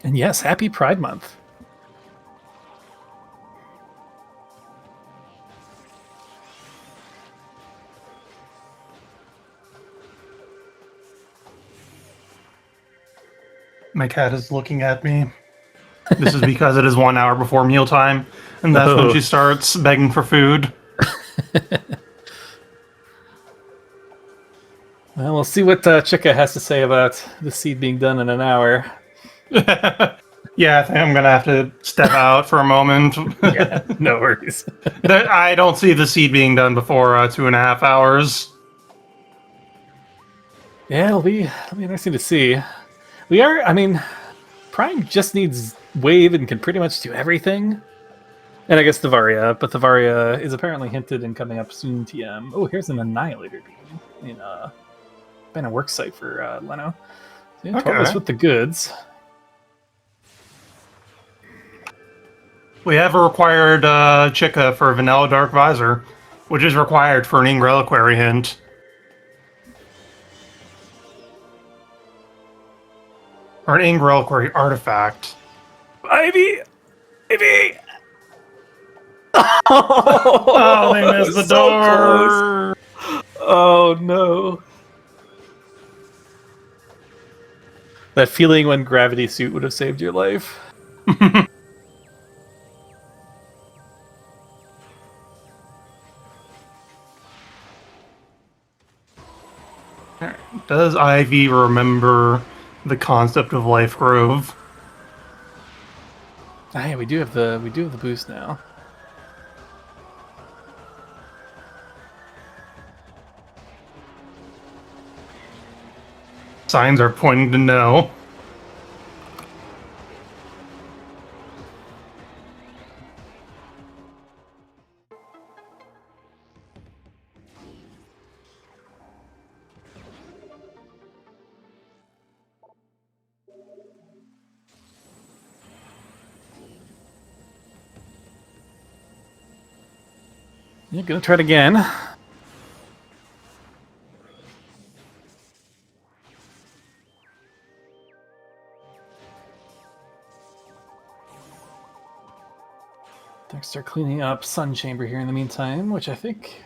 And yes, happy Pride Month. My cat is looking at me. This is because it is 1 hour before mealtime, and that's when she starts begging for food. Well, we'll see what Chica has to say about the seed being done in an hour. Yeah, I think I'm gonna have to step out for a moment. Yeah, no worries. I don't see the seed being done before 2.5 hours. Yeah, it'll be interesting to see. We are, I mean, Prime just needs wave and can pretty much do everything. And I guess the Varia, but the Varia is apparently hinted and coming up soon, TM. Oh, here's an Annihilator beam in been a work site for Leno. So yeah, Torvus with the goods. We have a required Chica for Vanilla Dark Visor, which is required for an Ing Reliquary hint. Or an Ing Reliquary artifact. Ivy! Ivy! Oh, they missed the so door! Close. Oh, no. That feeling when Gravity Suit would have saved your life. Does Ivy remember the concept of Life Grove? Ah, yeah, we do have the boost now. Signs are pointing to no. You're gonna try it again. Start cleaning up Sun Chamber here in the meantime, which I think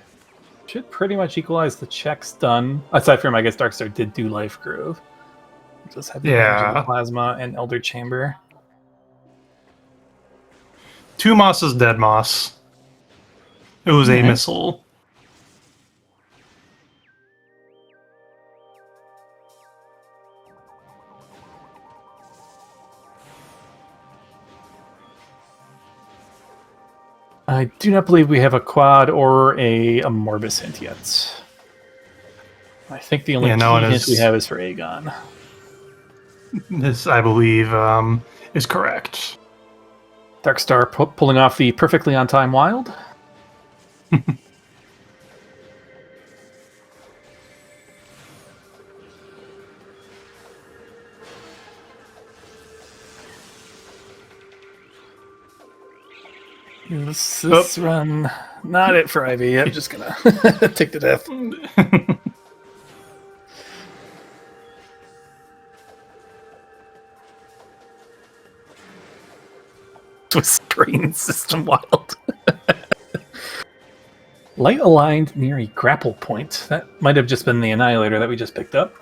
should pretty much equalize the checks done. Aside from, I guess, Darkstar did do Life Grove. Just had the advantage of the Plasma and Elder Chamber. 2 Moss is dead Moss. It was a missile. I do not believe we have a quad or a Morbus hint yet. I think the only key hint we have is for Aegon. This, I believe, is correct. Darkstar pulling off the perfectly on time wild. This run, not it for Ivy. I'm just gonna take the death. With Drain System Wild. Light aligned near a grapple point. That might have just been the Annihilator that we just picked up.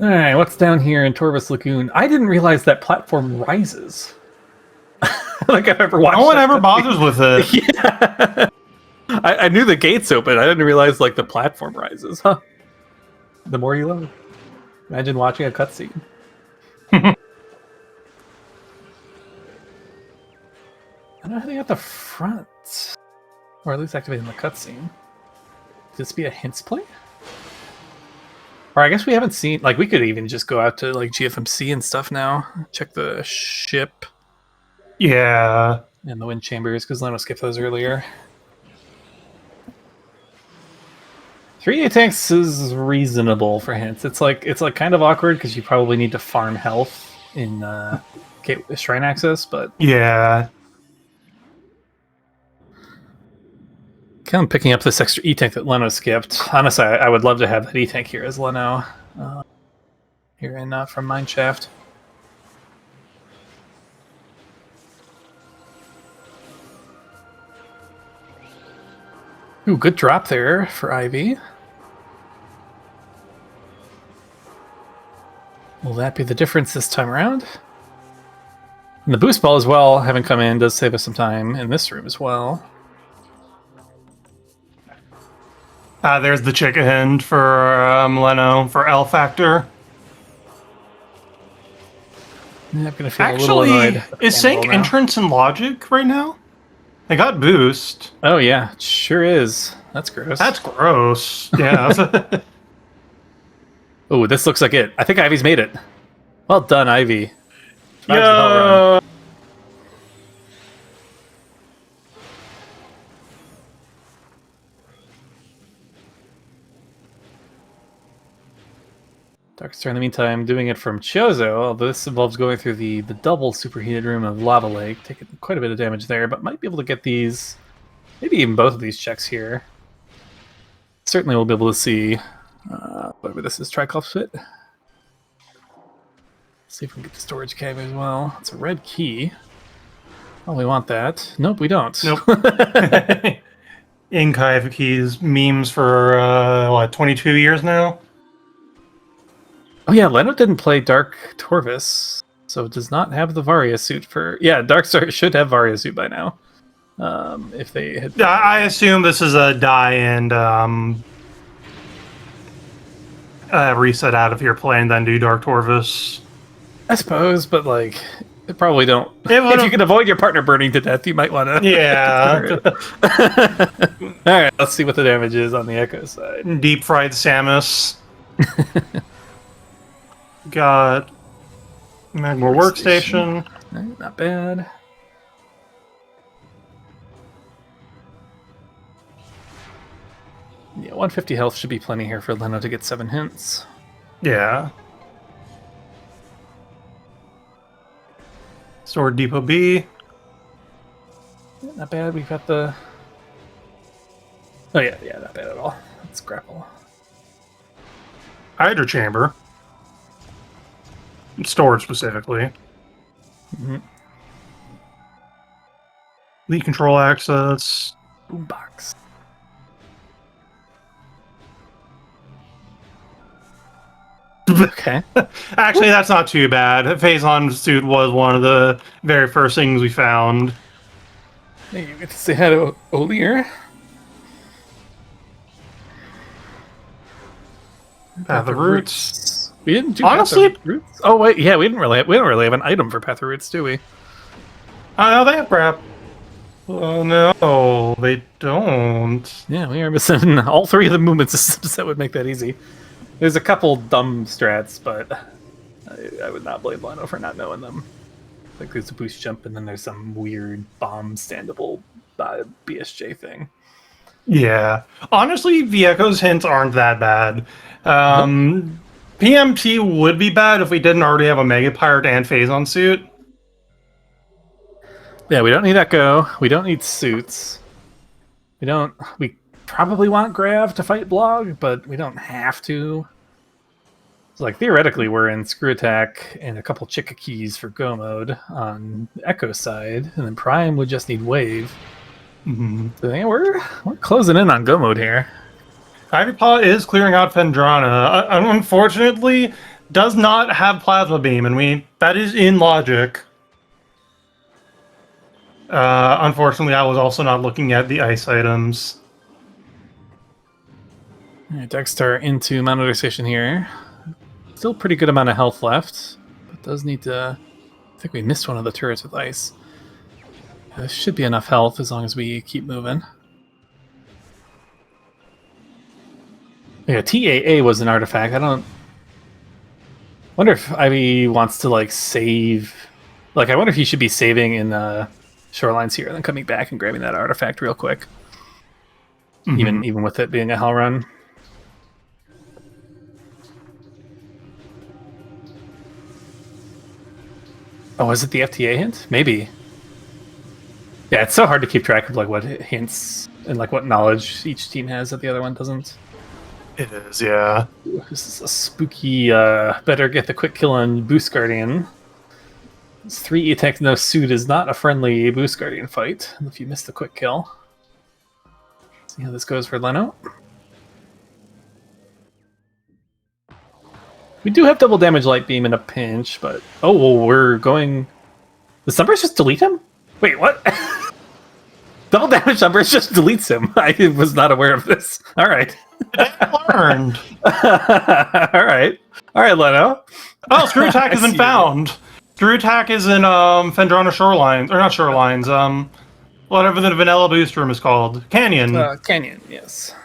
All right, what's down here in Torvus Lagoon? I didn't realize that platform rises. Like I've ever watched. No one that ever cutscene. bothers with it. Yeah. I knew the gates open. I didn't realize like the platform rises. Huh. The more you love. Imagine watching a cutscene. I don't know how they got the front. Or at least activating the cutscene. Could this be a hints play? Or I guess we haven't seen... Like, we could even just go out to, like, GFMC and stuff now. Check the ship. Yeah. And the wind chambers, because Leno skipped those earlier. 3 tanks is reasonable for hints. It's like kind of awkward, because you probably need to farm health in Shrine Access, but... Yeah. Kind of picking up this extra E-Tank that Leno skipped. Honestly, I would love to have that E-Tank here as Leno. Here in from Mineshaft. Ooh, good drop there for Ivy. Will that be the difference this time around? And the boost ball as well, having come in, does save us some time in this room as well. There's the chicken hand for Leno for L Factor. Yeah, I'm gonna feel a little annoyed. Actually, is Sync entrance in Logic right now? I got boost. Oh yeah, it sure is. That's gross. That's gross. Yeah. Oh, this looks like it. I think Ivy's made it. Well done, Ivy. Yeah. Darkstar, in the meantime, doing it from Chozo, although this involves going through the double superheated room of Lava Lake, taking quite a bit of damage there, but might be able to get these, maybe even both of these checks here. Certainly we'll be able to see whatever this is, Triclops Fit. See if we can get the storage cave as well. It's a red key. Oh, we want that. Nope, we don't. Nope. Inkive keys memes for, 22 years now? Oh yeah, Leno didn't play Dark Torvus, so does not have the Varia suit for... Yeah, Darkstar should have Varia suit by now. If they had... I assume this is a die and reset out if you're playing, then do Dark Torvus. I suppose, but like, it probably don't... If you can avoid your partner burning to death, you might want to... Yeah. Alright, let's see what the damage is on the Echo side. Deep fried Samus. Got Magma Workstation. Not bad. Yeah, 150 health should be plenty here for Leno to get 7 hints. Yeah. Sword Depot B. Yeah, not bad. We've got the... Oh yeah, not bad at all. Let's grapple. Hydra Chamber. Storage specifically. Mm-hmm. Lead control access. Boombox. Okay. Actually, that's not too bad. Phazon's suit was one of the very first things we found. Hey, you get to say hi to O'Lear. Path of Roots. We didn't do honestly. Path of Roots? Oh wait, yeah, we don't really have an item for Path of Roots, do we? Oh no, they have crap. Oh no, they don't. Yeah, we are missing all 3 of the movement systems that would make that easy. There's a couple dumb strats, but I would not blame Leno for not knowing them. Like there's a boost jump, and then there's some weird bomb standable BSJ thing. Yeah, honestly, the Echo's hints aren't that bad. PMT would be bad if we didn't already have a Mega Pirate and Phazon suit. Yeah, we don't need Echo. We don't need suits. We probably want Grav to fight Blog, but we don't have to. So, like, theoretically, we're in Screw Attack and a couple Chicka keys for Go mode on the Echo side, and then Prime would just need Wave. Mm-hmm. So yeah, we're closing in on Go mode here. Ivy Paw is clearing out Fendrana. Unfortunately, does not have plasma beam, and that is in logic. Unfortunately, I was also not looking at the ice items. All right, Darkstar into Monitor Station here. Still pretty good amount of health left, but does need to... I think we missed one of the turrets with ice. This should be enough health as long as we keep moving. Yeah, TAA was an artifact. I don't... wonder if Ivy wants to, like, save... Like, I wonder if he should be saving in Shorelines here and then coming back and grabbing that artifact real quick. Mm-hmm. Even with it being a hell run. Oh, is it the FTA hint? Maybe. Yeah, it's so hard to keep track of like what hints and like what knowledge each team has that the other one doesn't. It is, yeah. Ooh, this is a spooky, better get the quick kill on Boost Guardian. This 3 E-Tech no suit is not a friendly Boost Guardian fight if you miss the quick kill. See how this goes for Leno. We do have double damage light beam in a pinch, but oh, we're going. The Sunburst just delete him? Wait, what? Double damage Sunburst just deletes him. I was not aware of this. All right. Learned. All right, Leno. Oh, Screw Attack has been found. Screw Attack is in Fendrana Shorelines, or not Shorelines. Whatever the vanilla boost room is called, Canyon. Canyon, yes.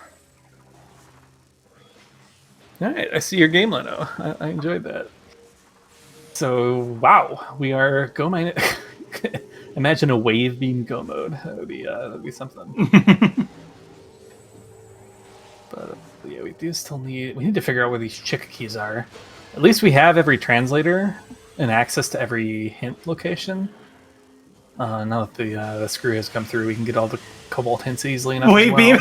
All right, I see your game, Leno. I enjoyed that. So, wow, we are go mine. Imagine a wave beam go mode. That'd be something. But yeah, we do still need to figure out where these chick keys are. At least we have every translator and access to every hint location. Now that the screw has come through, we can get all the cobalt hints easily enough. Wave beam.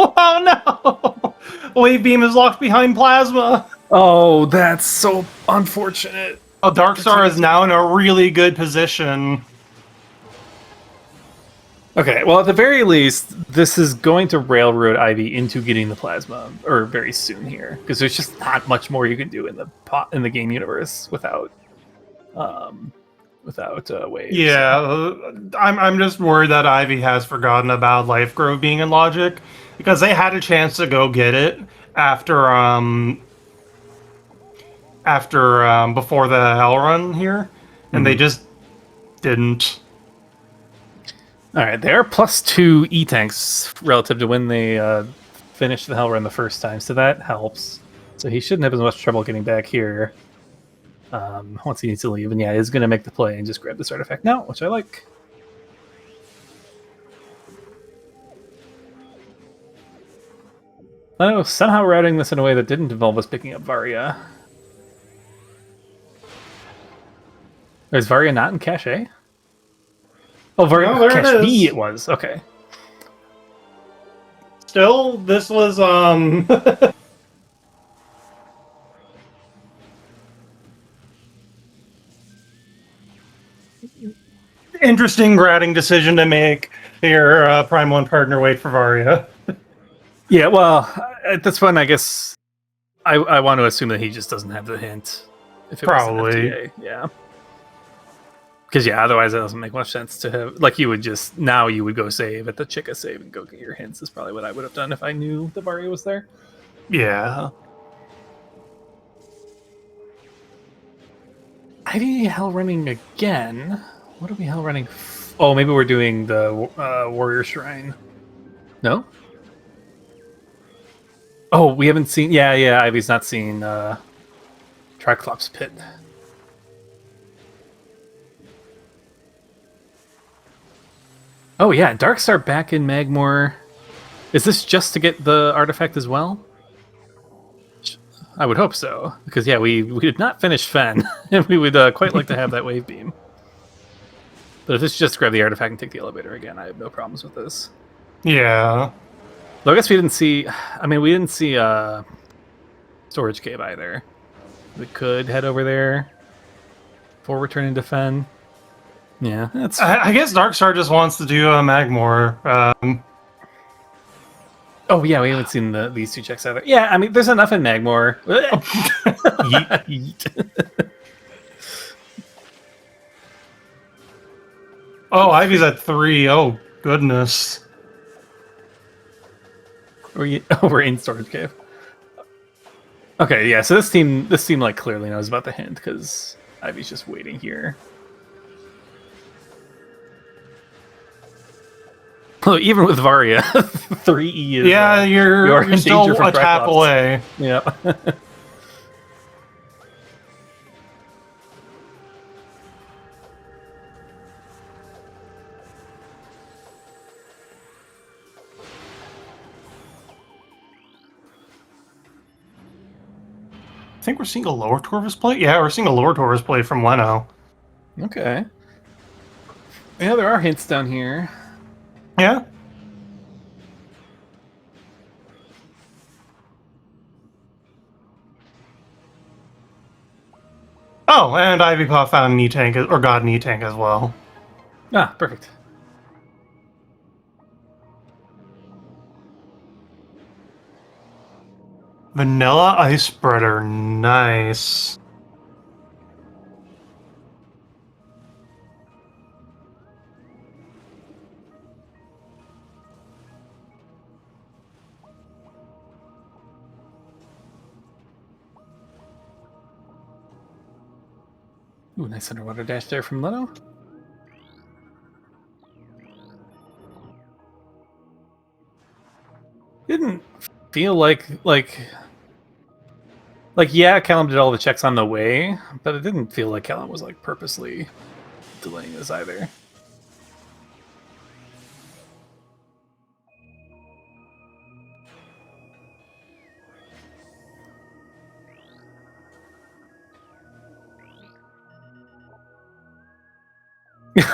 Oh no! Wave beam is locked behind plasma. Oh, that's so unfortunate. Oh, Darkstar is now in a really good position. Okay, well, at the very least, this is going to railroad Ivy into getting the plasma, or very soon here, because there's just not much more you can do in the game universe without waves. Yeah, I'm just worried that Ivy has forgotten about Life Grove being in logic, because they had a chance to go get it after before the Hell Run here, and they just didn't. All right, they are +2 E-tanks relative to when they finished the Hell Run the first time, so that helps. So he shouldn't have as much trouble getting back here once he needs to leave. And yeah, he's going to make the play and just grab this artifact now, which I like. Oh, somehow routing this in a way that didn't involve us picking up Varia. Is Varia not in cache? Oh, Varia, No, there cache it B is. it was. Okay. Still, this was interesting routing decision to make. Your Prime 1 partner wait for Varia. Yeah, well, at this point, I guess I want to assume that he just doesn't have the hint. If it Probably. was an FTA, yeah. Because yeah, otherwise it doesn't make much sense to have. Like you would go save at the Chica save and go get your hints. Is probably what I would have done if I knew the Varia was there. Yeah. Ivy hell running again. What are we hell running? Oh, maybe we're doing the Warrior Shrine. No. Oh, we haven't seen. Yeah. Ivy's not seen Triclops Pit. Oh yeah, Darkstar back in Magmore. Is this just to get the artifact as well? I would hope so, because yeah, we did not finish Fen, and we would quite like to have that wave beam. But if it's just grab the artifact and take the elevator again, I have no problems with this. Yeah. Though I guess we didn't see. I mean, we didn't see storage cave either. We could head over there before returning to Fen. Yeah, that's. I guess Darkstar just wants to do a Magmore. Oh yeah, we haven't seen these two checks either. Yeah, I mean, there's enough in Magmore. Yeet. Yeet. Oh, Ivy's at 3. Oh, goodness. We're in storage cave. Okay, yeah. So this team like clearly knows about the hint because Ivy's just waiting here. Oh, even with Varia, 3E is Yeah, you're in still danger from a tap Triclops. away. Yeah. I think we're seeing a lower Torvus play. Yeah, we're seeing a lower Torvus play from Leno. Okay. Yeah, there are hints down here. Yeah. Oh, and Ivy Paw found an E-Tank, or got an E-Tank as well. Ah, perfect. Vanilla Ice Spreader, nice. Ooh, nice underwater dash there from Leno. Didn't feel like yeah, Callum did all the checks on the way, but it didn't feel like Callum was like purposely delaying this either.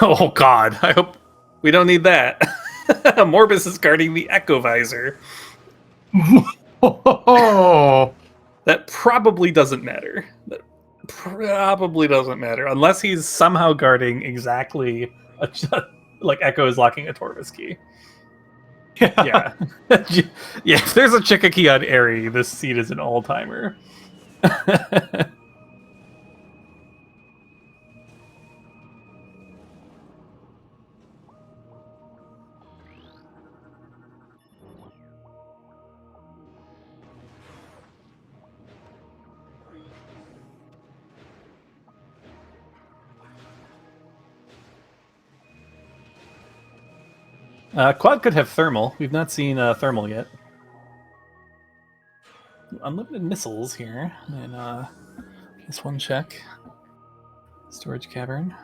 Oh god, I hope we don't need that. Morbus is guarding the Echo Visor. Oh, That probably doesn't matter. That probably doesn't matter unless he's somehow guarding exactly like Echo is locking a Torvus key. yeah. Yeah, yeah. If there's a Chicka key on Airy, this seed is an all timer. Quad could have thermal. We've not seen thermal yet. Unlimited missiles here. And this one check. Storage cavern.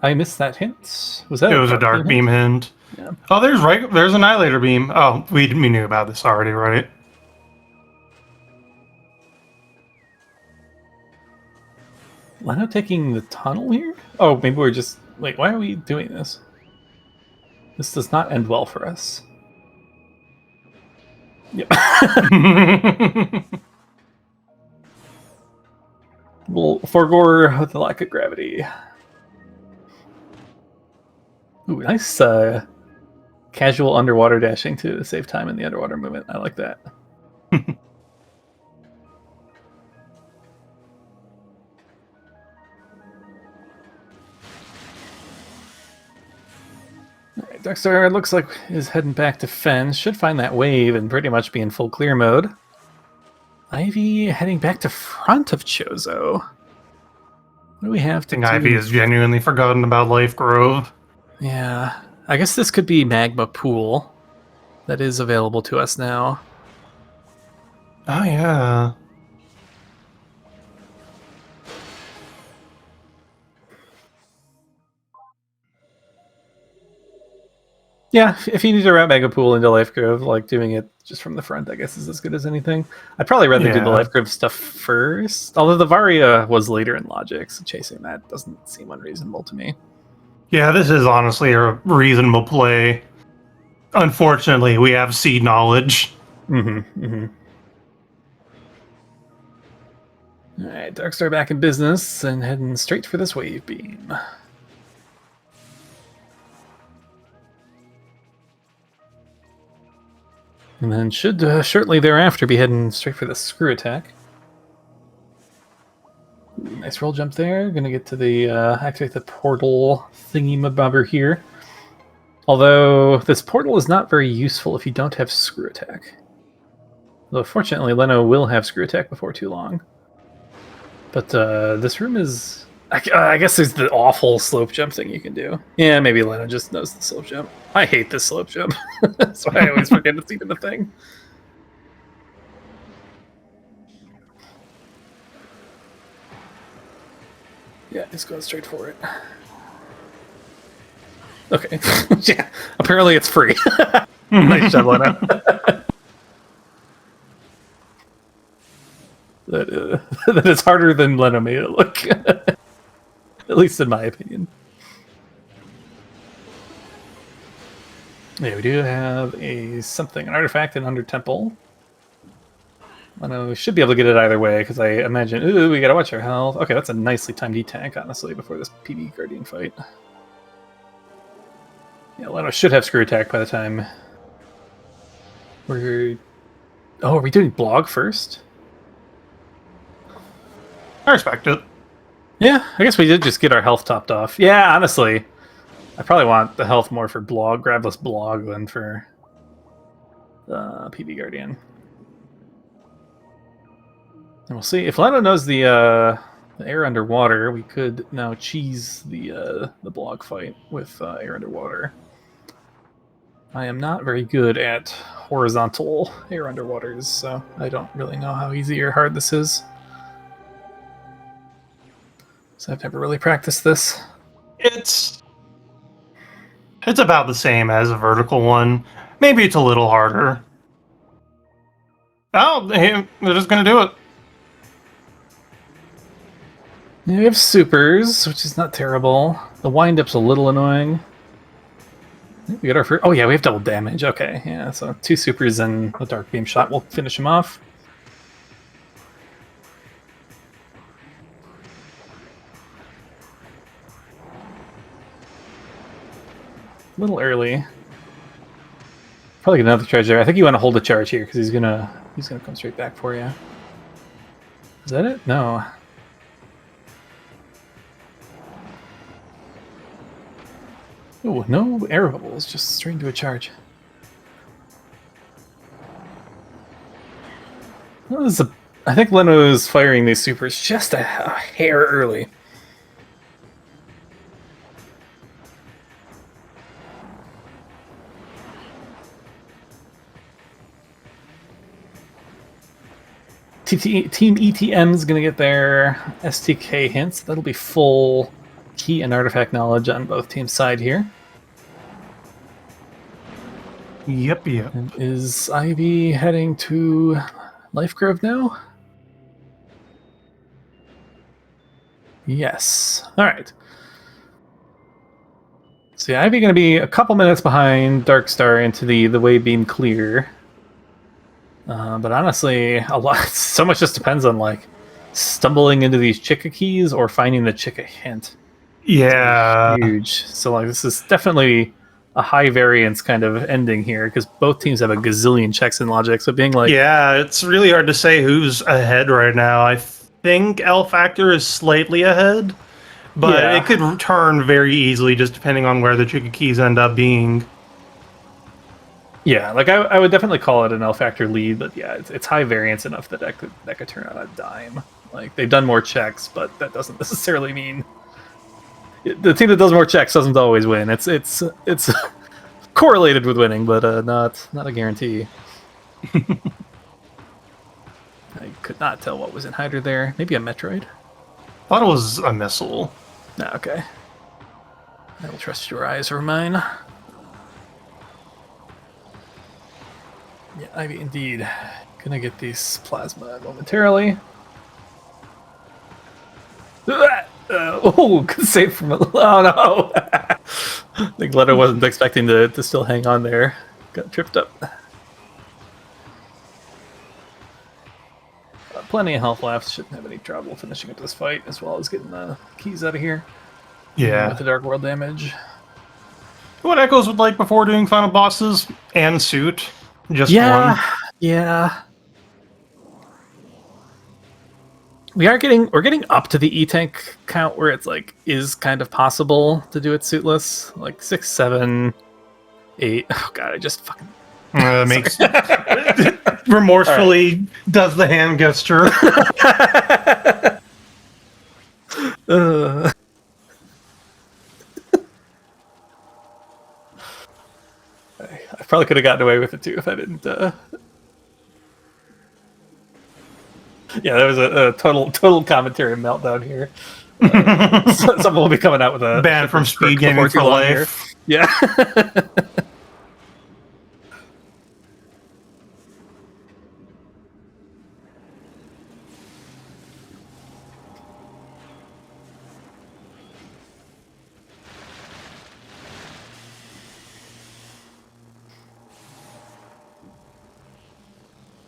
I missed that hint. Was that It was a dark beam hint. Yeah. Oh, there's Annihilator beam. Oh, we knew about this already, right? Leno taking the tunnel here? Oh, maybe we're just... Wait, why are we doing this? This does not end well for us. Yep. We'll forego with the lack of gravity. Ooh, nice casual underwater dashing to save time in the underwater movement. I like that. Alright, Darkstar looks like is heading back to Fens. Should find that wave and pretty much be in full clear mode. Ivy heading back to front of Chozo. What do we have to I think do? Ivy has genuinely forgotten about Life Grove. Yeah, I guess this could be Magma Pool that is available to us now. Oh, yeah. Yeah, if you need to route Mega Pool into Life Grove, like doing it just from the front, I guess is as good as anything. I'd probably rather do the Yeah. Life Grove stuff first. Although the Varia was later in logic, so chasing that doesn't seem unreasonable to me. Yeah, this is honestly a reasonable play. Unfortunately, we have seed knowledge. Mm-hmm. Mm-hmm. Alright, Darkstar back in business and heading straight for this wave beam. And then should shortly thereafter be heading straight for the screw attack. Ooh, nice roll jump there. Gonna get to the activate the portal thingy-mabobber here. Although this portal is not very useful if you don't have screw attack. Though fortunately Leno will have screw attack before too long. But this room is... I guess there's the awful slope jump thing you can do. Yeah, maybe Leno just knows the slope jump. I hate this slope jump. That's why I always forget it's even a thing. Yeah, just going straight for it. Okay. Yeah, apparently it's free. Nice job, Leno. That is harder than Leno made it look. At least in my opinion. Yeah, we do have an artifact in Under Temple. I know we should be able to get it either way, because I imagine, ooh, we gotta watch our health. Okay, that's a nicely timed E-Tank, honestly, before this PB Guardian fight. Yeah, Leno should have screw attack by the time we're... Oh, are we doing blog first? I respect it. Yeah, I guess we did just get our health topped off. Yeah, honestly, I probably want the health more for blog, grabless blog than for PB Guardian. And we'll see if Leno knows the air underwater. We could now cheese the blog fight with air underwater. I am not very good at horizontal air underwaters, so I don't really know how easy or hard this is. So I've never really practiced this. It's about the same as a vertical one. Maybe it's a little harder. Oh, they're just gonna do it. Yeah, we have supers, which is not terrible. The wind-up's a little annoying. We got our first... Oh yeah, we have double damage. Okay, yeah, so 2 supers and a dark beam shot will finish him off. A little early. Probably get another charge there. I think you want to hold the charge here because he's gonna come straight back for you. Is that it? No. Oh, no air bubbles, just straight into a charge. I think Leno's firing these supers just a hair early. Team ETM is going to get their STK hints. That'll be full key and artifact knowledge on both teams' side here. Yep. And is Ivy heading to Life Grove now? Yes. All right. So yeah, Ivy going to be a couple minutes behind Darkstar into the way being clear. But honestly, so much just depends on like stumbling into these Chica keys or finding the Chica hint. Yeah. It's huge. So like this is definitely a high variance kind of ending here because both teams have a gazillion checks in logic. So being like, yeah, it's really hard to say who's ahead right now. I think L Factor is slightly ahead, but it could turn very easily just depending on where the Chica keys end up being. Yeah, like I would definitely call it an L Factor lead, but yeah, it's high variance enough that could turn out a dime. Like they've done more checks, but that doesn't necessarily mean the team that does more checks doesn't always win. It's correlated with winning, but not a guarantee. I could not tell what was in Hydra there. Maybe a Metroid. Thought it was a missile. Nah, okay. I will trust your eyes over mine. Yeah, Ivy indeed. Gonna get these plasma momentarily. Oh, good save from... Oh no! I think Leto wasn't expecting to still hang on there. Got tripped up. Plenty of health left. Shouldn't have any trouble finishing up this fight, as well as getting the keys out of here. Yeah. With the Dark World damage. What Echoes would like before doing final bosses and suit. Just Yeah, one. yeah. We're getting up to the E-Tank count where it's like is kind of possible to do it suitless. Like 6, 7, 8. Oh god, I just fucking sorry. Makes All right. remorsefully does the hand gesture. uh, I probably could have gotten away with it too if I didn't. Yeah, there was a total commentary meltdown here. Someone will be coming out with a Banned from script speed before gaming too for long here. life. Yeah.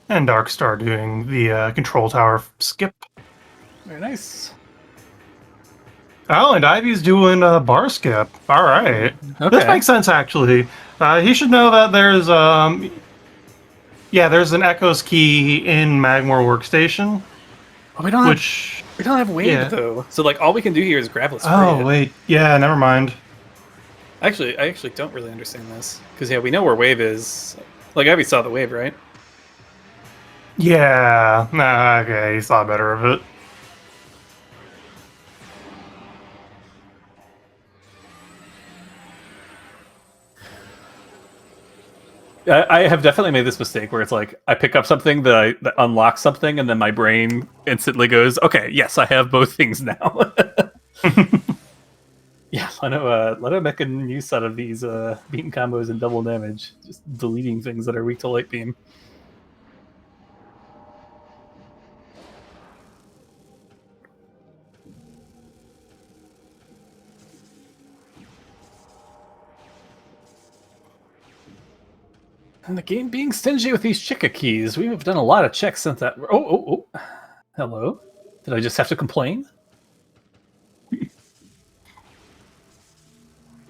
And Darkstar doing the control tower skip. Very nice. Oh, and Ivy's doing a bar skip. All right, this Okay. makes sense actually. He should know that there's there's an Echoes key in Magmore Workstation, Oh, we don't which have wave yeah. though. So like all we can do here is grabless spray Oh it. wait, yeah, never mind. Actually, I actually don't really understand this because yeah, we know where wave is. Like Ivy saw the wave, right? Yeah, nah, okay, he saw better of it. I have definitely made this mistake where it's like I pick up something that unlocks something, and then my brain instantly goes, "Okay, yes, I have both things now." Yeah, Leno making use out of these beam combos and double damage, just deleting things that are weak to light beam. And the game being stingy with these Chica keys. We have done a lot of checks since that. Oh. Hello. Did I just have to complain?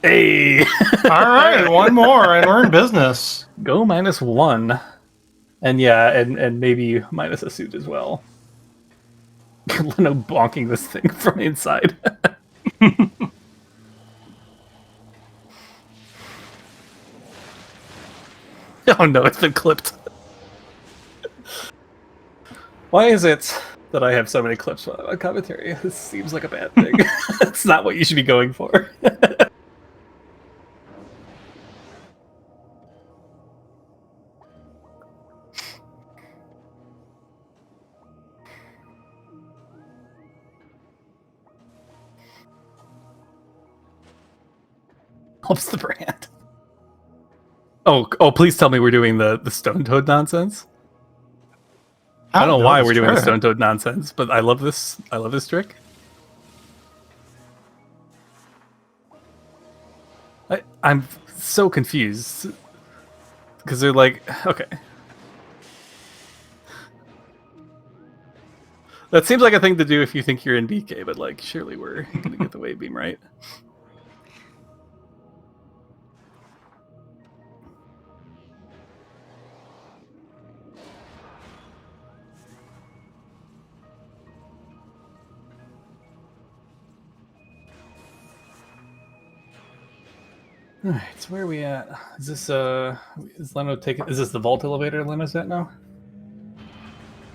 Hey! All right, one more, and we're in business. Go -1. And yeah, and maybe minus a suit as well. Leno bonking this thing from inside. Oh no, it's been clipped. Why is it that I have so many clips on commentary? This seems like a bad thing. It's not what you should be going for. Helps the brand. Oh, please tell me we're doing the Stone Toad nonsense. I don't know why we're doing the Stone Toad nonsense, but I love this. I love this trick. I'm so confused because they're like, okay, that seems like a thing to do if you think you're in BK, but like, surely we're gonna get the wave beam right. All right, so where are we at? Is this is Leno taking? Is this the vault elevator Leno's at now?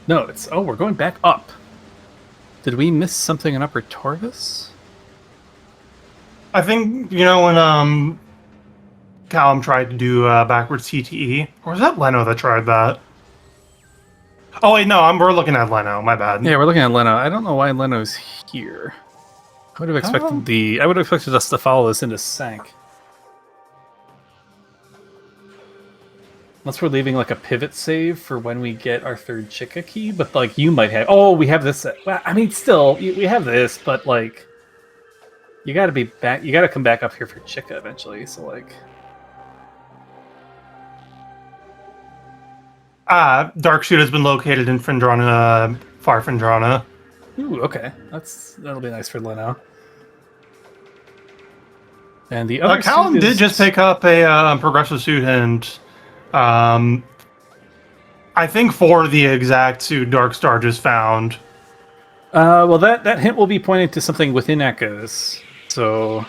No, it's we're going back up. Did we miss something in Upper Torvis? I think when Callum tried to do backwards CTE, or was that Leno that tried that? Oh wait, no, we're looking at Leno. My bad. Yeah, we're looking at Leno. I don't know why Leno's here. I would have expected I would have expected us to follow this into Sank. Unless we're leaving like a pivot save for when we get our third Chica key, but like you might have. Oh, we have this. Well, I mean, still, we have this, but like, you got to be back. You got to come back up here for Chica eventually. So like, Dark Shoot has been located in Fendrana, far Fendrana. ooh, okay, that'll be nice for Leno. And the other Callum did just pick up a progressive suit and I think 4 of the exact suit Darkstar just found. Well, that hint will be pointing to something within Echoes. So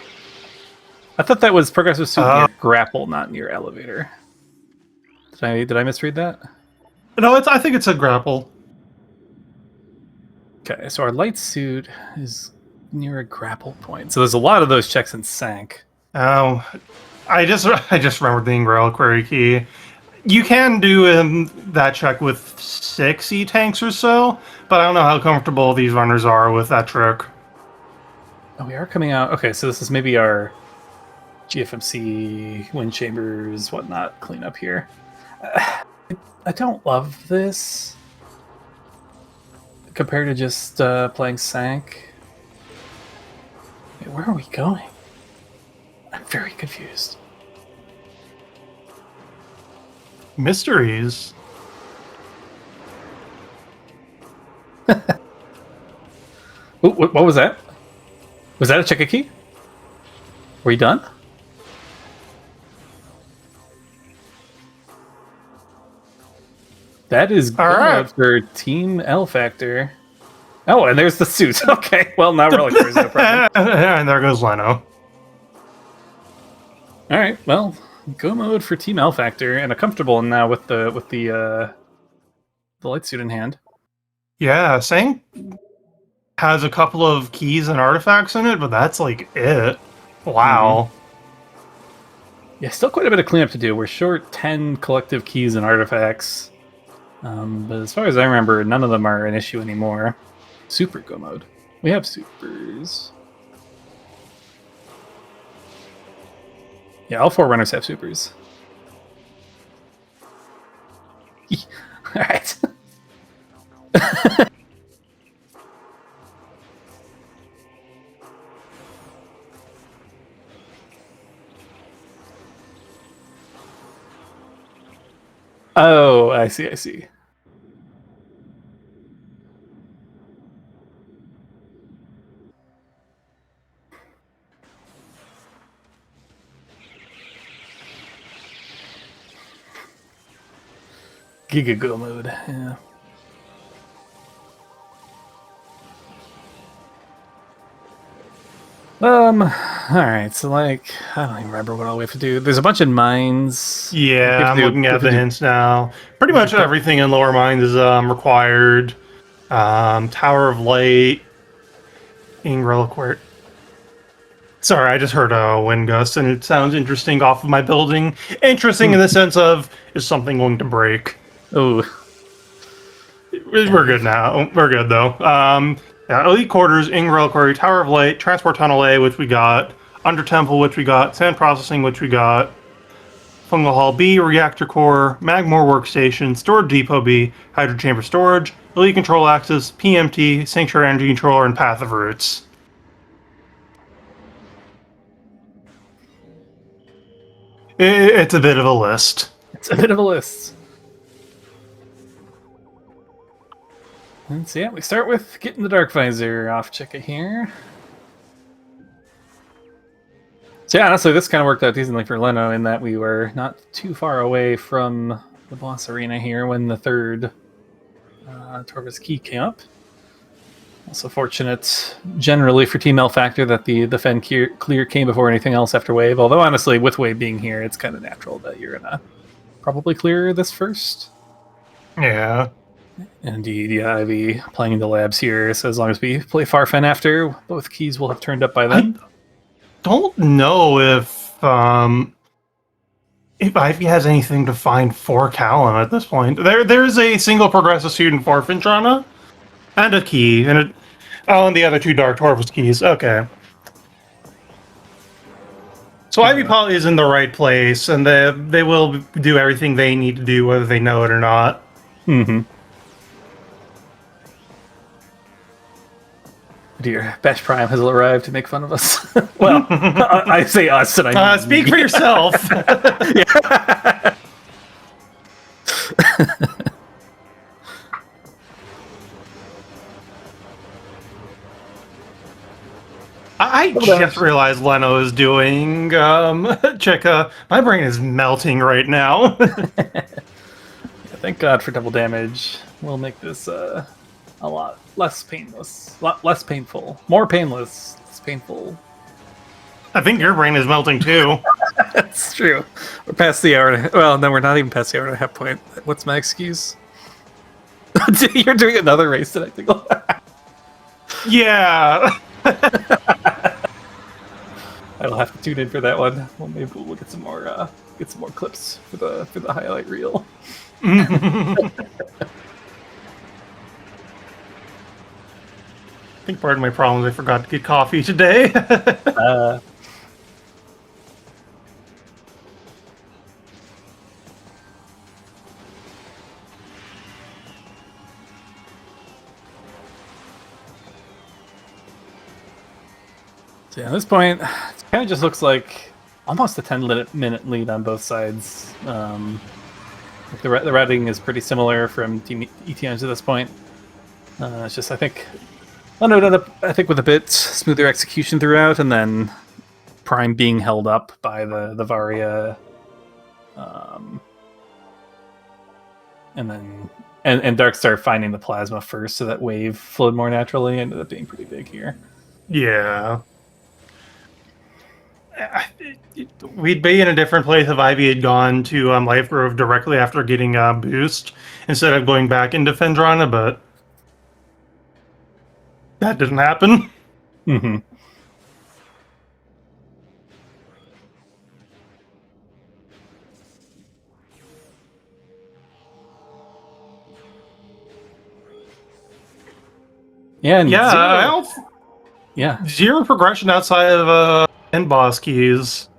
I thought that was progressive suit near grapple, not near elevator. Did I misread that? No, I think it's a grapple. Okay, so our light suit is near a grapple point. So there's a lot of those checks in Sank. Oh, I just remembered the reliquary key. You can do that check with 6 E-tanks or so, but I don't know how comfortable these runners are with that trick. Oh, we are coming out. Okay, so this is maybe our GFMC, wind chambers, whatnot cleanup here. I don't love this compared to just playing Sank. Wait, where are we going? I'm very confused. Mysteries. Ooh, what was that? Was that a check a key? Were you done? That is good right. for Team L Factor. Oh, and there's the suit. Okay, well, now Reliquary's no problem. And there goes Leno. All right, well, go mode for Team L Factor, and a comfortable one now with the light suit in hand. Yeah, Sang has a couple of keys and artifacts in it, but that's like it. Wow. Yeah, still quite a bit of cleanup to do. We're short 10 collective keys and artifacts. But as far as I remember, none of them are an issue anymore. Super go mode. We have supers. Yeah, all 4 runners have supers. Alright. Oh, I see. Giga go mode, yeah. Alright, so like, I don't even remember what all we have to do. There's a bunch of mines. Yeah, I'm looking at the hints now. Pretty much everything in Lower Mines is required. Tower of Light, Reliquary. Sorry, I just heard a wind gust, and it sounds interesting off of my building. Interesting in the sense of, is something going to break? Oh. We're good now. We're good, though. Elite Quarters, Reliquary, Tower of Light, Transport Tunnel A, which we got. Under Temple, which we got. Sand Processing, which we got. Fungal Hall B, Reactor Core, Magmore Workstation, Storage Depot B, Hydro Chamber Storage, Elite Control Axis, PMT, Sanctuary Energy Controller, and Path of Roots. It's a bit of a list. It's a bit of a list. And so yeah, we start with getting the Dark Visor off Chicka here. So yeah, honestly, this kind of worked out decently for Leno in that we were not too far away from the boss arena here when the third Torva's key came up. Also fortunate, generally, for Team L Factor that the Fen clear came before anything else after Wave. Although, honestly, with Wave being here, it's kind of natural that you're going to probably clear this first. Yeah. Indeed, yeah, I'll be playing in the labs here, so as long as we play Farfen after, both keys will have turned up by then. I don't know if Ivy has anything to find for Callum at this point. There's a single progressive student for Fintrana, and a key, and the other 2 Dark Torvus keys. Okay. So Ivy Poly is in the right place, and they will do everything they need to do, whether they know it or not. Mm-hmm. Dear, Bash Prime has arrived to make fun of us. Well, I say us, and I mean speak for yourself. I just realized Leno is doing Chicka. My brain is melting right now. Thank God for double damage. We'll make this a lot less painless. A lot less painful. More painless. It's painful. I think your brain is melting too. That's true. We're past the hour. Well, no, we're not even past the hour and a half point. What's my excuse? You're doing another race tonight, Tingle. Yeah. I'll have to tune in for that one. Well, maybe we'll get some more clips for the highlight reel. I think part of my problem is I forgot to get coffee today. So yeah, at this point, it kind of just looks like almost a 10-minute lead on both sides. The routing is pretty similar from Team ETMS at this point. It's just, I think with a bit smoother execution throughout, and then Prime being held up by the Varia, and then and Darkstar finding the plasma first, so that wave flowed more naturally. Ended up being pretty big here. Yeah. We'd be in a different place if Ivy had gone to Life Grove directly after getting boost instead of going back into Fendrana, but that didn't happen. Mm-hmm. Yeah, and zero progression outside of end boss keys.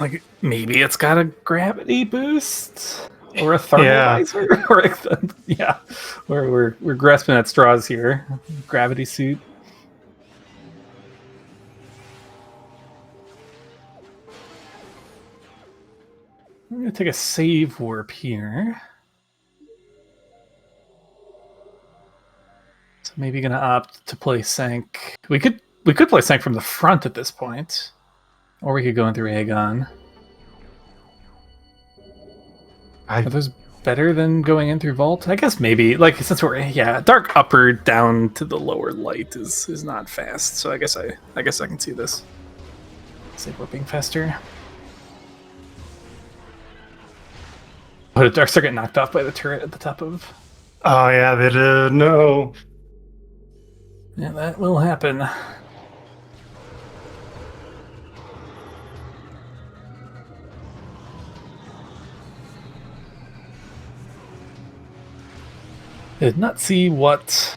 Like, maybe it's got a gravity boost or a thermal visor, or we're grasping at straws here. Gravity suit. I'm gonna take a save warp here. So maybe gonna opt to play Sank. We could play Sank from the front at this point, or we could go in through Aegon. Are those better than going in through Vault? I guess maybe. Like, since we're dark upper down to the lower light is not fast. So I guess I can see this. Save warping faster. Oh, did Darkstar get knocked off by the turret at the top of? Oh yeah, they did. No. Yeah, that will happen. Did not see what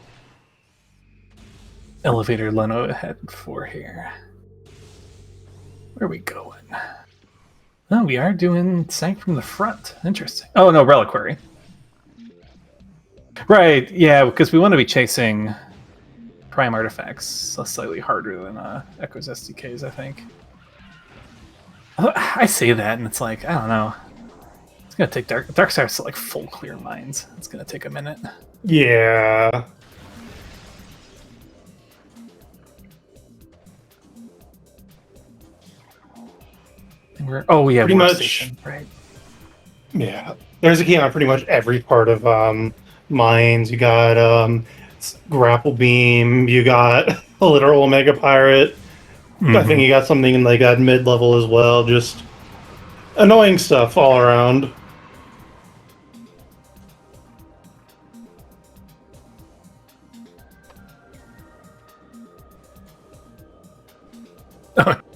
elevator Leno had for here. Where are we going? Oh, we are doing Sank from the front. Interesting. Oh, no, Reliquary. Right, yeah, because we want to be chasing Prime artifacts slightly harder than Echo's SDKs, I think. I say that, and it's like, I don't know. It's going to take Darkstar's to, like, full clear mines. It's going to take a minute. Yeah. Pretty much. Station, right? Yeah, there's a key on pretty much every part of mines. You got grapple beam. You got a literal Omega Pirate. Mm-hmm. I think you got something in like at mid level as well. Just annoying stuff all around.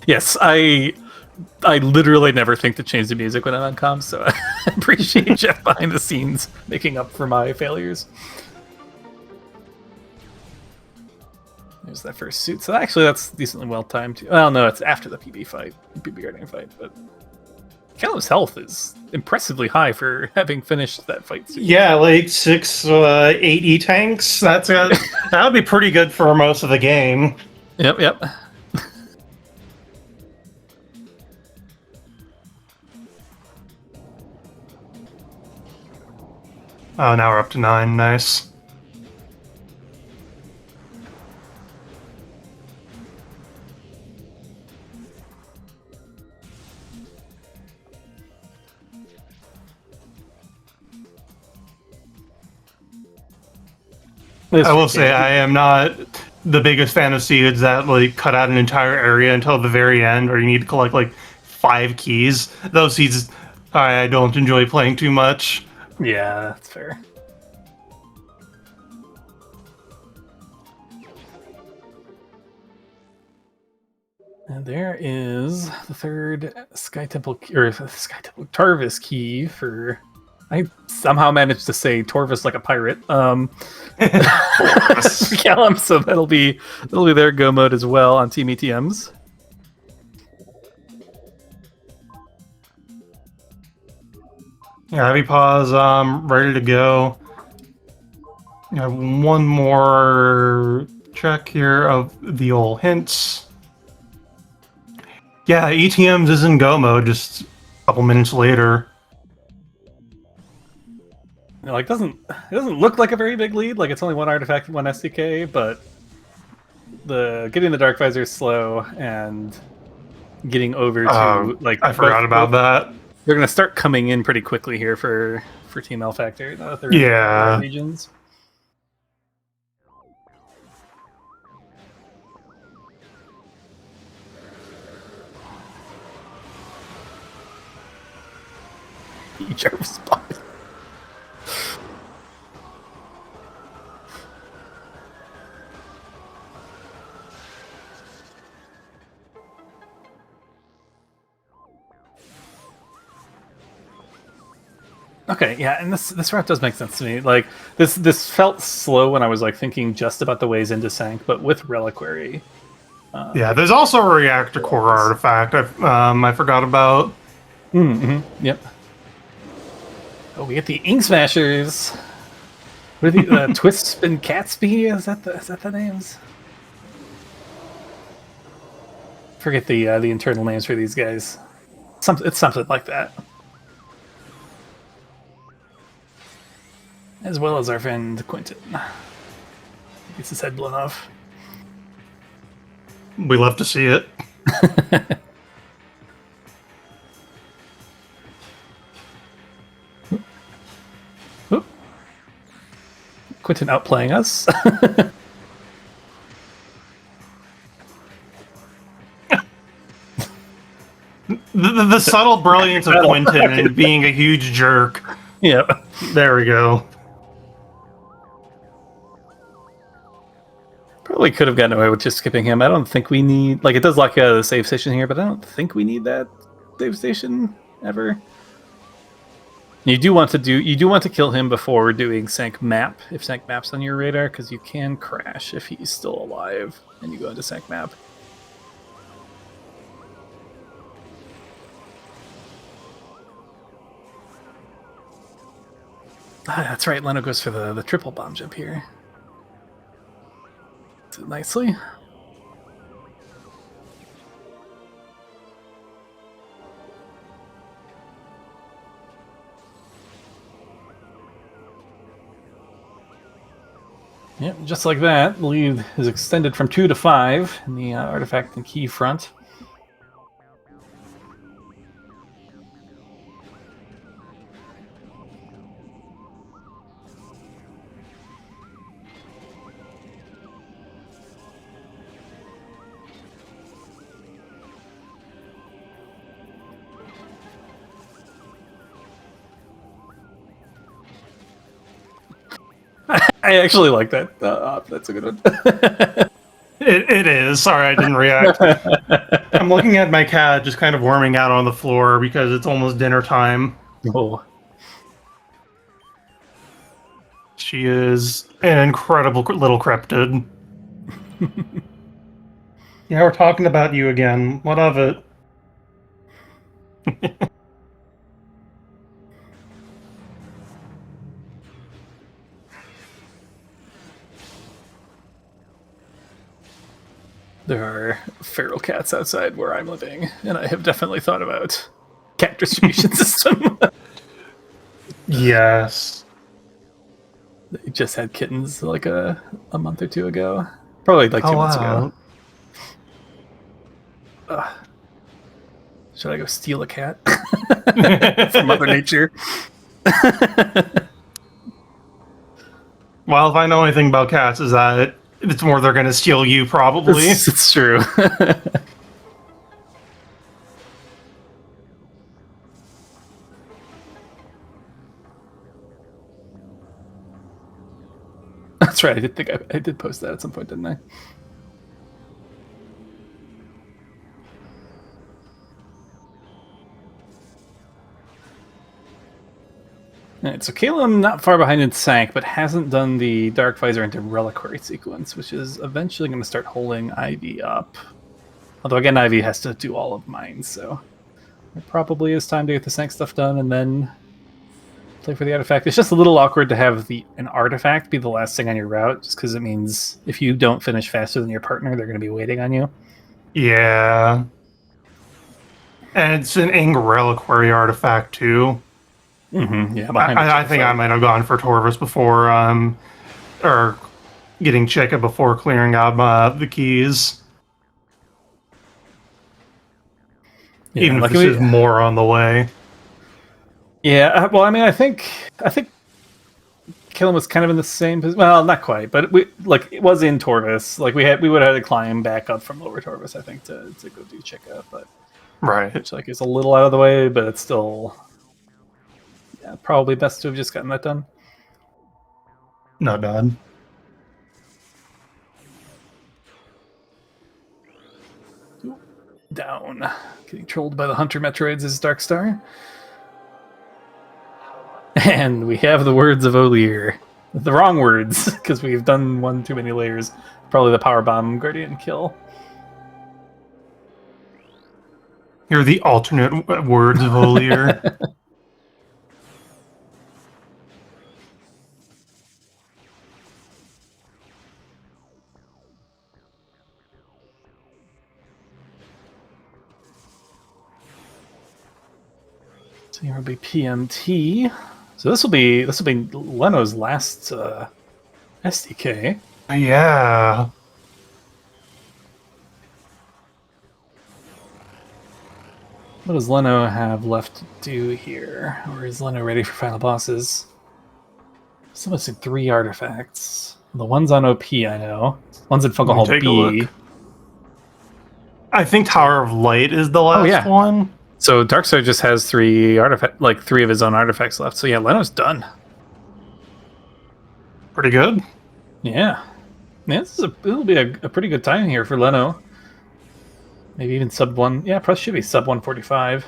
Yes, I literally never think to change the music when I'm on comms, so I appreciate Jeff behind the scenes making up for my failures. There's that first suit. So actually that's decently well timed. Well, no, it's after the PB Guardian fight, but Callum's health is impressively high for having finished that fight suit. Yeah, like 6, 8 E-tanks. That would be pretty good for most of the game. Yep. Oh, now we're up to 9. Nice. I will say I am not the biggest fan of seeds that like cut out an entire area until the very end, or you need to collect like 5 keys. Those seeds I don't enjoy playing too much. Yeah, that's fair. And there is the third Sky Temple, or Sky Temple Tarvis key for. I somehow managed to say Torvis like a pirate. Callum, so that'll be their go mode as well on Team ETMs. Yeah, Heavy Paws ready to go. I have one more check here of the old hints. Yeah, ETMs is in go mode just a couple minutes later. Like it doesn't look like a very big lead. Like it's only one artifact, one SDK, but getting the Dark Visor is slow, and getting over to like I forgot about that. They're gonna start coming in pretty quickly here for Team L Factor. Yeah. Regions. Jarvis spot. Okay, yeah, and this route does make sense to me. Like this felt slow when I was like thinking just about the ways into Sank, but with Reliquary. Yeah, there's also a reactor core artifact I forgot about. Mm-hmm. Yep. Oh, we get the Ink Smashers. What are the Twist Spin Catsby? Is that the names? Forget the internal names for these guys. It's something like that. As well as our friend Quentin. Gets his head blown off. We love to see it. Oop. Quentin outplaying us. The subtle brilliance of Quentin and being a huge jerk. Yeah. There we go. Probably could have gotten away with just skipping him. I don't think we need... Like, it does lock you out of the save station here, but I don't think we need that save station ever. You do want to kill him before doing Sank Map, if Sank Map's on your radar, because you can crash if he's still alive and you go into Sank Map. Ah, that's right, Leno goes for the triple bomb jump here. Nicely. Yep, just like that, the lead is extended from 2 to 5 in the artifact and key front. I actually like that. That's a good one. It is. Sorry, I didn't react. I'm looking at my cat just kind of worming out on the floor because it's almost dinner time. Oh. She is an incredible little cryptid. Yeah, we're talking about you again. What of it? There are feral cats outside where I'm living, and I have definitely thought about cat distribution system. Yes. They just had kittens like a month or two ago. Probably like 2 months ago. Should I go steal a cat from Mother Nature? Well, if I know anything about cats, is that it's more they're going to steal you, probably. It's true. That's right. I did think I did post that at some point, didn't I? Alright, so Calum not far behind in Sank, but hasn't done the Dark Visor into Reliquary sequence, which is eventually going to start holding Ivy up. Although again, Ivy has to do all of mine, so it probably is time to get the Sank stuff done and then play for the artifact. It's just a little awkward to have an artifact be the last thing on your route, just because it means if you don't finish faster than your partner, they're going to be waiting on you. Yeah. And it's an Ing Reliquary artifact, too. Mm-hmm. Yeah, I think I might have gone for Torvus before, or getting Chica before clearing out the keys. Yeah, even if this is more on the way. Yeah, well, I mean, I think Killen was kind of in the same position. Well, not quite, but it was in Torvus. Like we would have had to climb back up from lower Torvus, I think, to go do Chica, but right, which is a little out of the way, but it's still probably best to have just gotten that done. Not bad. Down. Getting trolled by the Hunter Metroids is Darkstar. And we have the words of Olier. The wrong words, because we've done one too many layers. Probably the Power Bomb Guardian kill. Here are the alternate words of Olier. So here will be PMT. So this will be Leno's last SDK. Yeah. What does Leno have left to do here? Or is Leno ready for final bosses? Someone's in 3 artifacts. The one's on OP, I know. One's in Fungal Hall B. I think Tower of Light is the last one. So Darkstar just has 3 of his own artifacts left. So yeah, Leno's done. Pretty good. Yeah. It'll be a pretty good time here for Leno. Maybe even sub 1. Yeah, plus should be sub 145.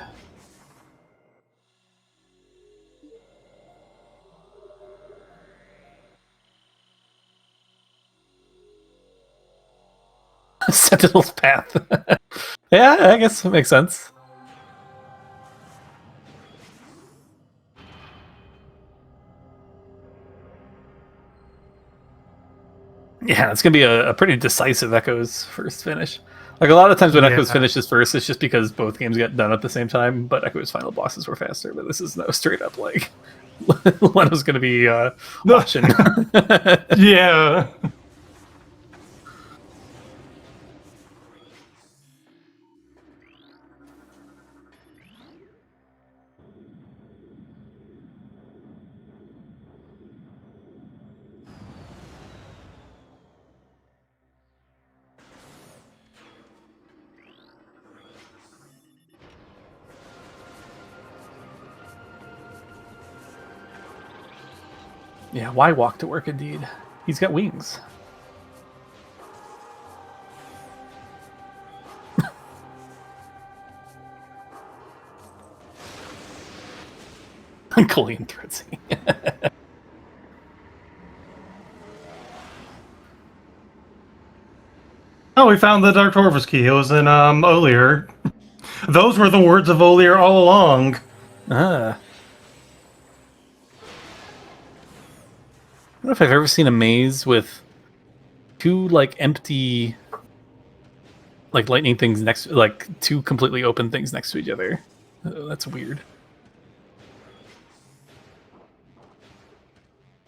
Sentinel's Path. Yeah, I guess it makes sense. Yeah, it's going to be a pretty decisive Echoes first finish. Like, a lot of times when Echoes finishes first, it's just because both games get done at the same time, but Echoes' final bosses were faster. But this is no straight up, like, Leno's going to be watching. Yeah. Yeah, why walk to work indeed? He's got wings. Colleen Threadsy. Oh, we found the Dark Torvus key. It was in Olier. Those were the words of Olier all along. I don't know if I've ever seen a maze with 2 empty lightning things next, 2 completely open things next to each other. That's weird.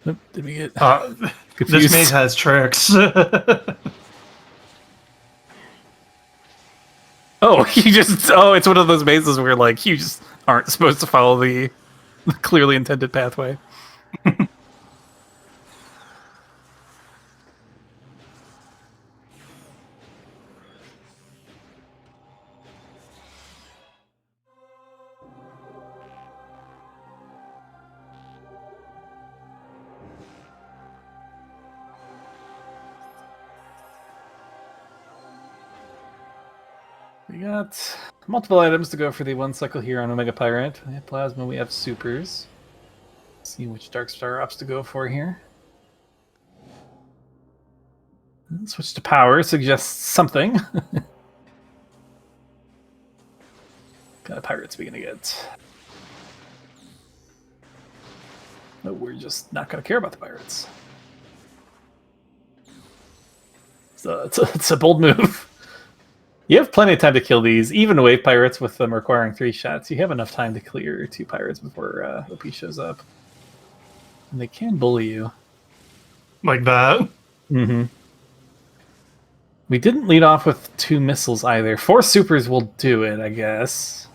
Oop, did we get confused? This maze has tricks. It's one of those mazes where you just aren't supposed to follow the clearly intended pathway. We got multiple items to go for the one cycle here on Omega Pirate. We have Plasma, we have Supers. Let's see which Dark Star ops to go for here. Switch to power suggests something. Kind of pirates we gonna get? No, we're just not gonna care about the pirates. So it's a bold move. You have plenty of time to kill these, even wave pirates with them requiring 3 shots. You have enough time to clear 2 pirates before OP shows up. And they can bully you. Like that. Mm-hmm. We didn't lead off with 2 missiles either. 4 supers will do it, I guess.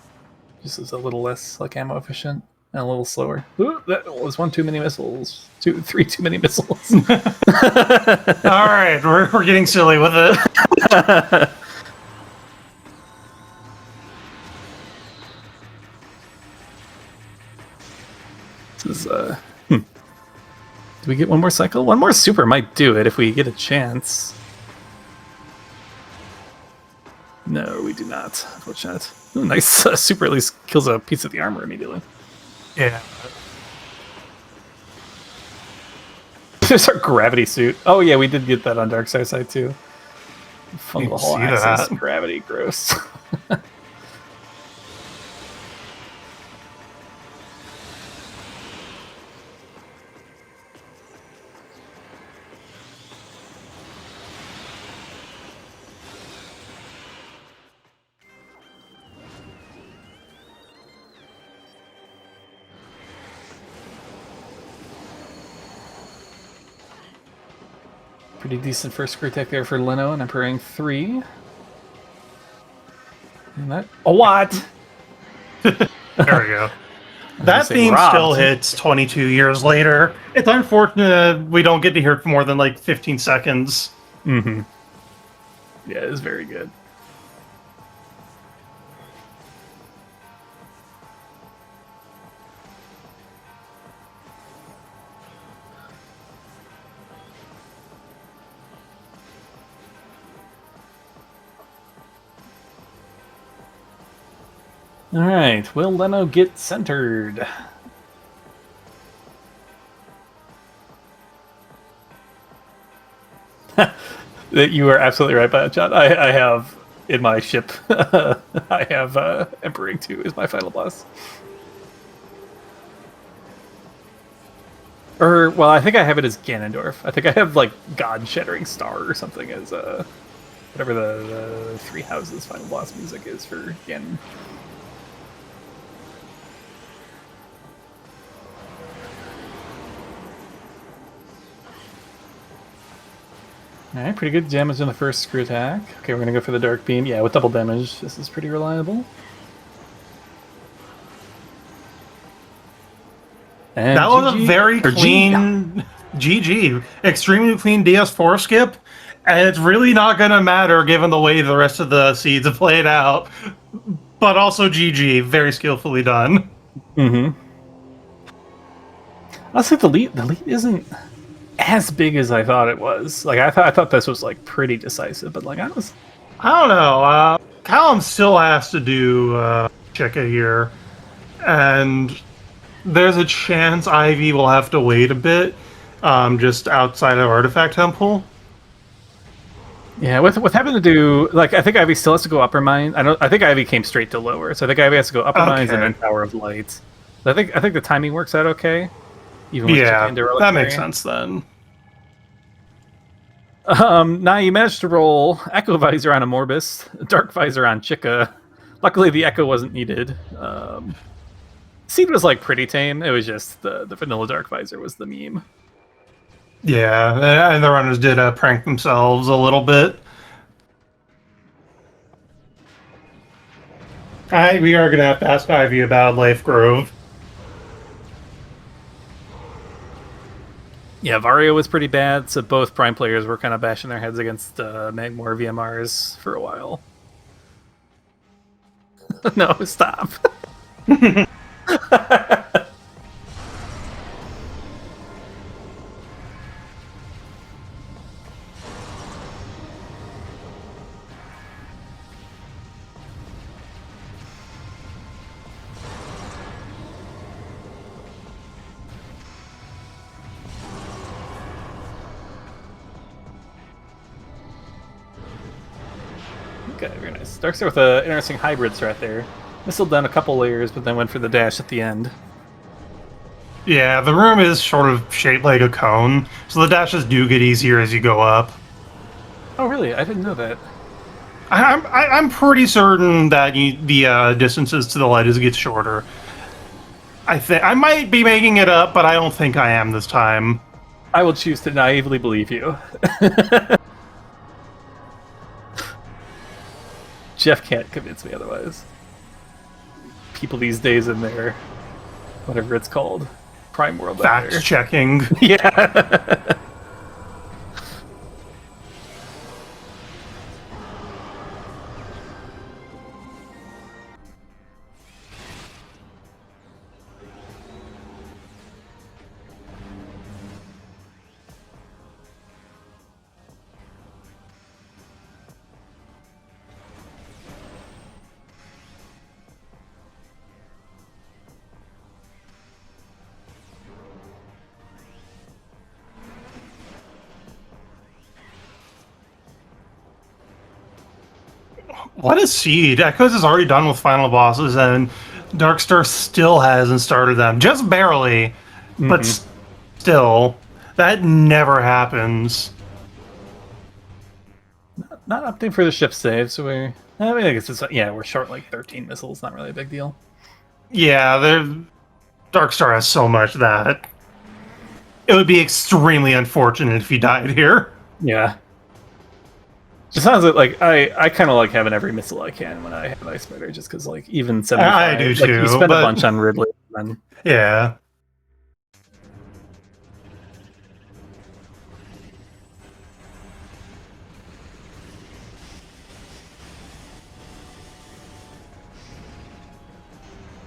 Just as a little less like ammo efficient and a little slower. Ooh, that was 1 too many missiles. 3 too many missiles. All right, we're getting silly with it. This is Do we get one more cycle? One more super might do it if we get a chance. No, we do not. Unfortunate. Ooh, nice super at least kills a piece of the armor immediately. Yeah. There's our gravity suit. Oh yeah, we did get that on Darkside side too. Fungal whole access gravity, gross. Pretty decent first screw tech there for Leno, and I'm praying 3. And that a what? There we go. That theme still hits 22 years later. It's unfortunate we don't get to hear it for more than like 15 seconds. Mm-hmm. Yeah, it is very good. All right, will Leno get centered? You are absolutely right, John. I have in my ship. I have Emperor 2 as my final boss. Or well, I think I have it as Ganondorf. I think I have like God Shattering Star or something as whatever the 3 houses final boss music is for Ganon. Alright, pretty good damage on the first screw attack. Okay, we're gonna go for the Dark Beam. Yeah, with double damage, this is pretty reliable. And that was a very clean GG. Extremely clean DS4 skip. And it's really not going to matter given the way the rest of the seeds have played out. But also GG. Very skillfully done. Mm-hmm. Honestly, the lead isn't as big as I thought it was. Like, I thought this was, like, pretty decisive. But, like, I don't know. Callum still has to do Cheka here. And there's a chance Ivy will have to wait a bit. Just outside of Artifact Temple. Yeah, with having to do like I think Ivy still has to go upper mine. I think Ivy came straight to lower, so I think Ivy has to go upper mines and then Tower of Light. I think the timing works out okay. Even with that makes sense then. Now you managed to roll Echo Visor on a Morbus, Dark Visor on Chica. Luckily the Echo wasn't needed. Seed was like pretty tame. It was just the vanilla Dark Visor was the meme. Yeah, and the runners did prank themselves a little bit. We are going to have to ask Ivy about Life Grove. Yeah, Vario was pretty bad, so both Prime players were kind of bashing their heads against Magmor VMRs for a while. No, stop. Okay, very nice. Darkstar with an interesting hybrid strat there. Missiled down a couple layers, but then went for the dash at the end. Yeah, the room is sort of shaped like a cone, so the dashes do get easier as you go up. Oh, really? I didn't know that. I'm pretty certain that the distances to the ledges get shorter. I think I might be making it up, but I don't think I am this time. I will choose to naively believe you. Jeff can't convince me otherwise. People these days in their, whatever it's called, Prime World. Fact checking. Yeah. What is Seed? Echoes is already done with final bosses, and Darkstar still hasn't started them. Just barely, but still. That never happens. Not opting for the ship save, so we're. I mean, I guess it's yeah, we're short like 13 missiles. Not really a big deal. Yeah, Darkstar has so much that it would be extremely unfortunate if he died here. Yeah. Just sounds like I kind of like having every missile I can when I have Ice Spider, just because like even 75, I do like too, you spend a but- bunch on Ridley, and then Yeah.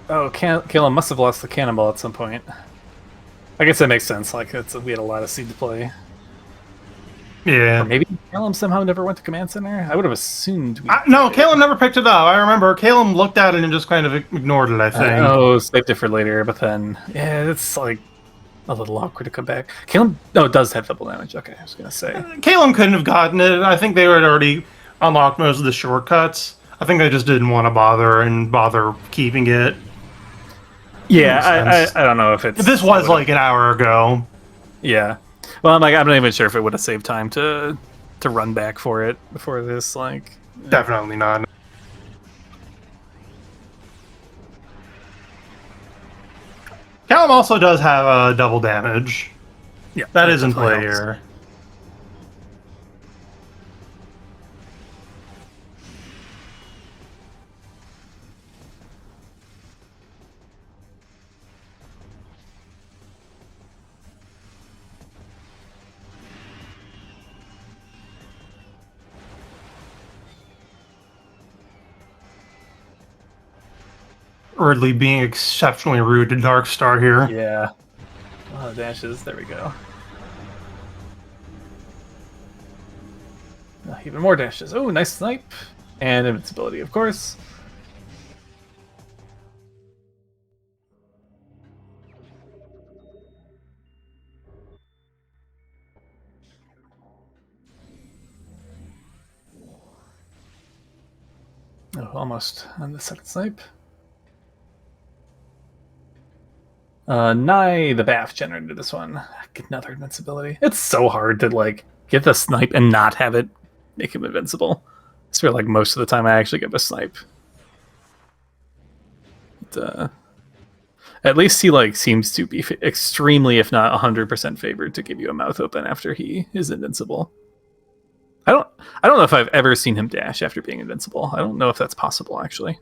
oh, Kalen must have lost the cannonball at some point. I guess that makes sense. Like we had a lot of seed to play. Yeah. Or maybe Calum somehow never went to Command Center? I would have assumed we No, Calum never picked it up. I remember Calum looked at it and just kind of ignored it, I think. Saved it for later, but then yeah, it's like a little awkward to come back. Calum it does have double damage. Okay, I was gonna say. Calum couldn't have gotten it. I think they had already unlocked most of the shortcuts. I think they just didn't want to bother keeping it. Yeah, I don't know if it's This was like an hour ago. Yeah. Well, I'm not even sure if it would have saved time to run back for it before this. Like, Definitely not. Calum also does have double damage. yeah, That is in definitely play helps. here. Ridley being exceptionally rude to Darkstar here. Yeah. Oh, dashes. There we go. Even more dashes. Oh, nice snipe. And invincibility, of course. Oh, almost on the second snipe. Nye the Bath generated this one. Get another invincibility. It's so hard to like get the snipe and not have it make him invincible. I swear, like most of the time I actually get the snipe. But, at least he like seems to be extremely, if not 100% favored to give you a mouth open after he is invincible. I don't know if I've ever seen him dash after being invincible. I don't know if that's possible actually.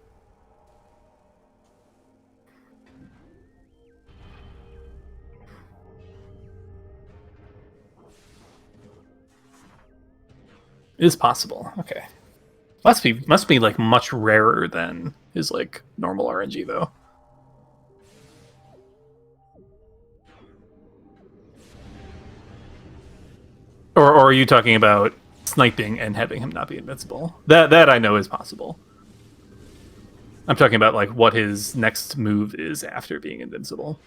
It is possible. Okay. Must be like much rarer than his like normal RNG though. Or are you talking about sniping and having him not be invincible? That I know is possible. I'm talking about like what his next move is after being invincible.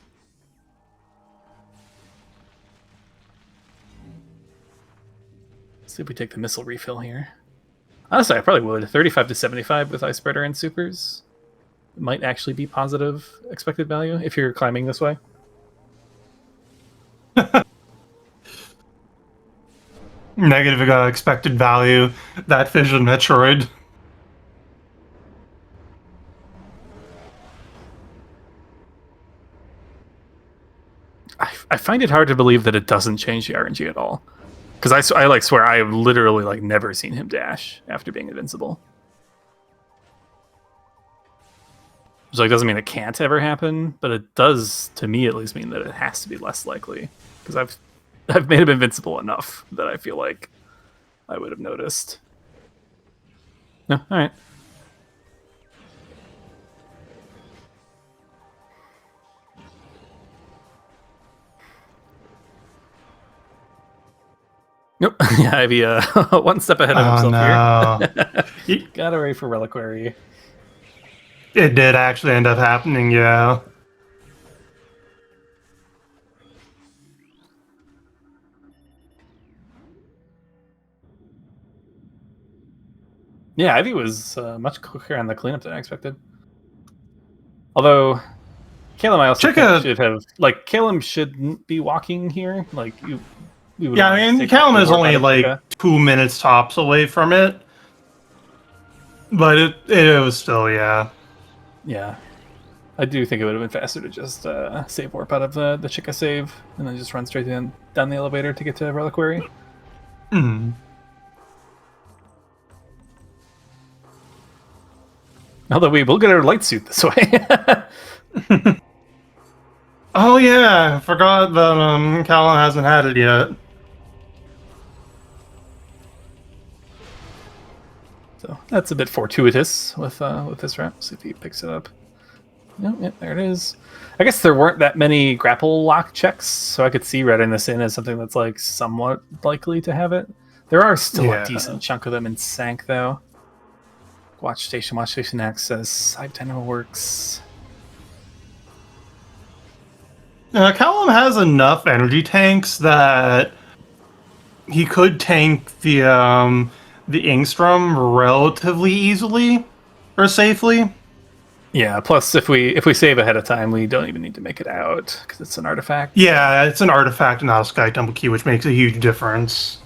Let's see if we take the missile refill here. Honestly, I probably would. 35 to 75 with Ice Spreader and Supers might actually be positive expected value if you're climbing this way. Negative expected value. That Fission Metroid. I find it hard to believe that it doesn't change the RNG at all. Because I like swear I have literally like never seen him dash after being invincible. So it doesn't mean it can't ever happen, but it does, to me at least, mean that it has to be less likely. Because I've made him invincible enough that I feel like I would have noticed. No, all right. Nope. Yeah, Ivy, one step ahead of himself no. here. Gotta wait for Reliquary. It did actually end up happening, yeah. Yeah, Ivy was much quicker on the cleanup than I expected. Although, Calum, I also think should have Calum shouldn't be walking here. Like we would. Yeah, I mean, Calum is only like 2 minutes tops away from it, but it was still, yeah. Yeah, I do think it would have been faster to just save warp out of the Chica save and then just run straight down the elevator to get to Reliquary. Hmm. Although we will get our light suit this way. Oh yeah, I forgot that Calum hasn't had it yet. So that's a bit fortuitous with this route. See if he picks it up. Yep, there it is. I guess there weren't that many grapple lock checks, so I could see writing this in as something that's like somewhat likely to have it. There are still a decent chunk of them in Sank though. Watch station access, side dynamo works. Callum has enough energy tanks that he could tank the Ingstrom relatively easily or safely. Yeah. Plus, if we save ahead of time, we don't even need to make it out because it's an artifact. Yeah, it's an artifact and not a Sky Temple key, which makes a huge difference.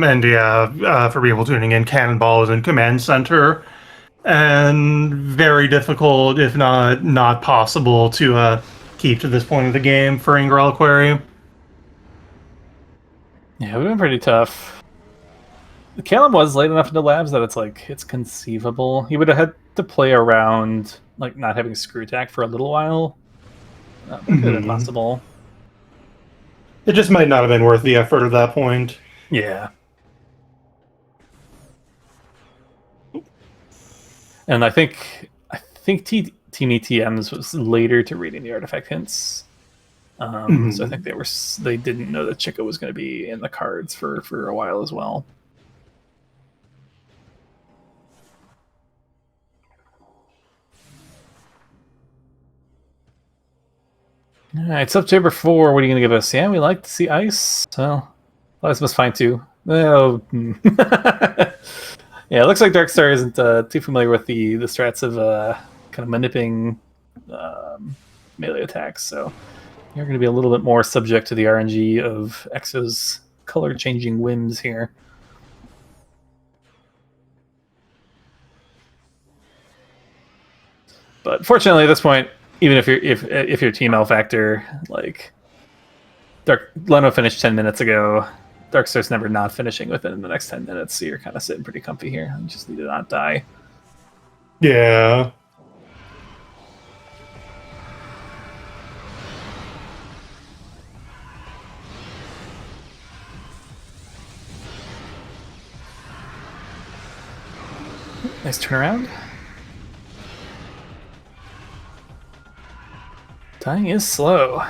And yeah, for people tuning in, Cannonball is in Command Center, and very difficult, if not possible, to keep to this point of the game for Inger Reliquary. Yeah, it would have been pretty tough. Calum was late enough into labs that it's conceivable. He would have had to play around like not having screw attack for a little while. That could have been possible. It just might not have been worth the effort at that point. Yeah. And I think Team ETMS was later to reading the artifact hints. So I think they didn't know that Chica was going to be in the cards for a while as well. All right, September 4. What are you going to give us? Yeah, we like to see ice. So, ice was fine too. Oh. Yeah, it looks like Darkstar isn't too familiar with the strats of kind of manipulating melee attacks. So you're going to be a little bit more subject to the RNG of Exo's color-changing whims here. But fortunately, at this point, even if you're Team L Factor, like Leno finished 10 minutes ago, Darkstar's never not finishing within the next 10 minutes, so you're kind of sitting pretty comfy here. You just need to not die. Yeah. Nice turnaround. Dying is slow.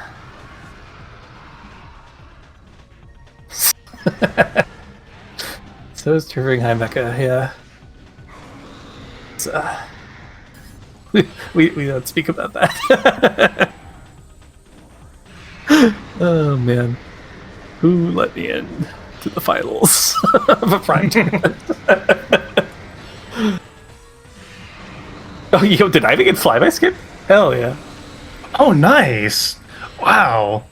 So is Triggering High Mecha, yeah. It's, we don't speak about that. Oh man. Who let me in to the finals of a Prime tournament? Oh, yo, did I even get flyby skip? Hell yeah. Oh, nice. Wow.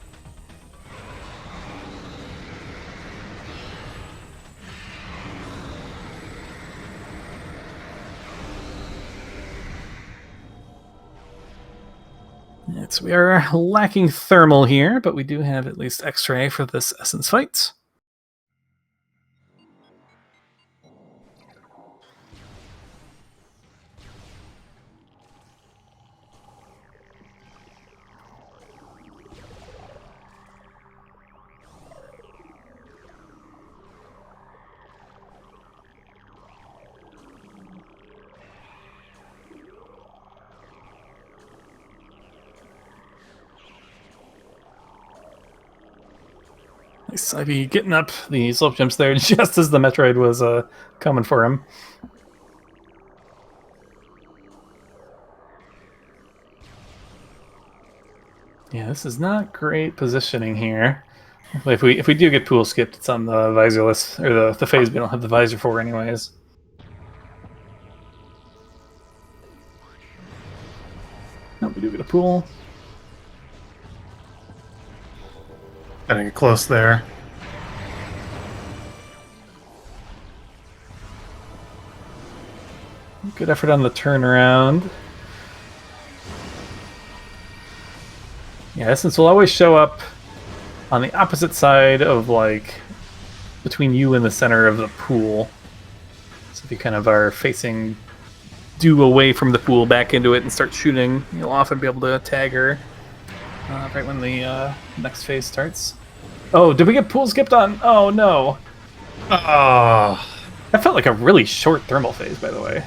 Right, so we are lacking thermal here, but we do have at least X-ray for this essence fight. Nice, Ivy getting up the slope jumps there just as the Metroid was coming for him. Yeah, this is not great positioning here. If we do get pool skipped, it's on the visorless, or the phase we don't have the visor for anyways. No, we do get a pool. Gotta get close there. Good effort on the turnaround. Yeah, Essence will always show up on the opposite side of, like, between you and the center of the pool. So if you kind of are facing due away from the pool back into it and start shooting, you'll often be able to tag her right when the next phase starts. Oh, did we get pool skipped on? Oh, no. Oh. That felt like a really short thermal phase, by the way.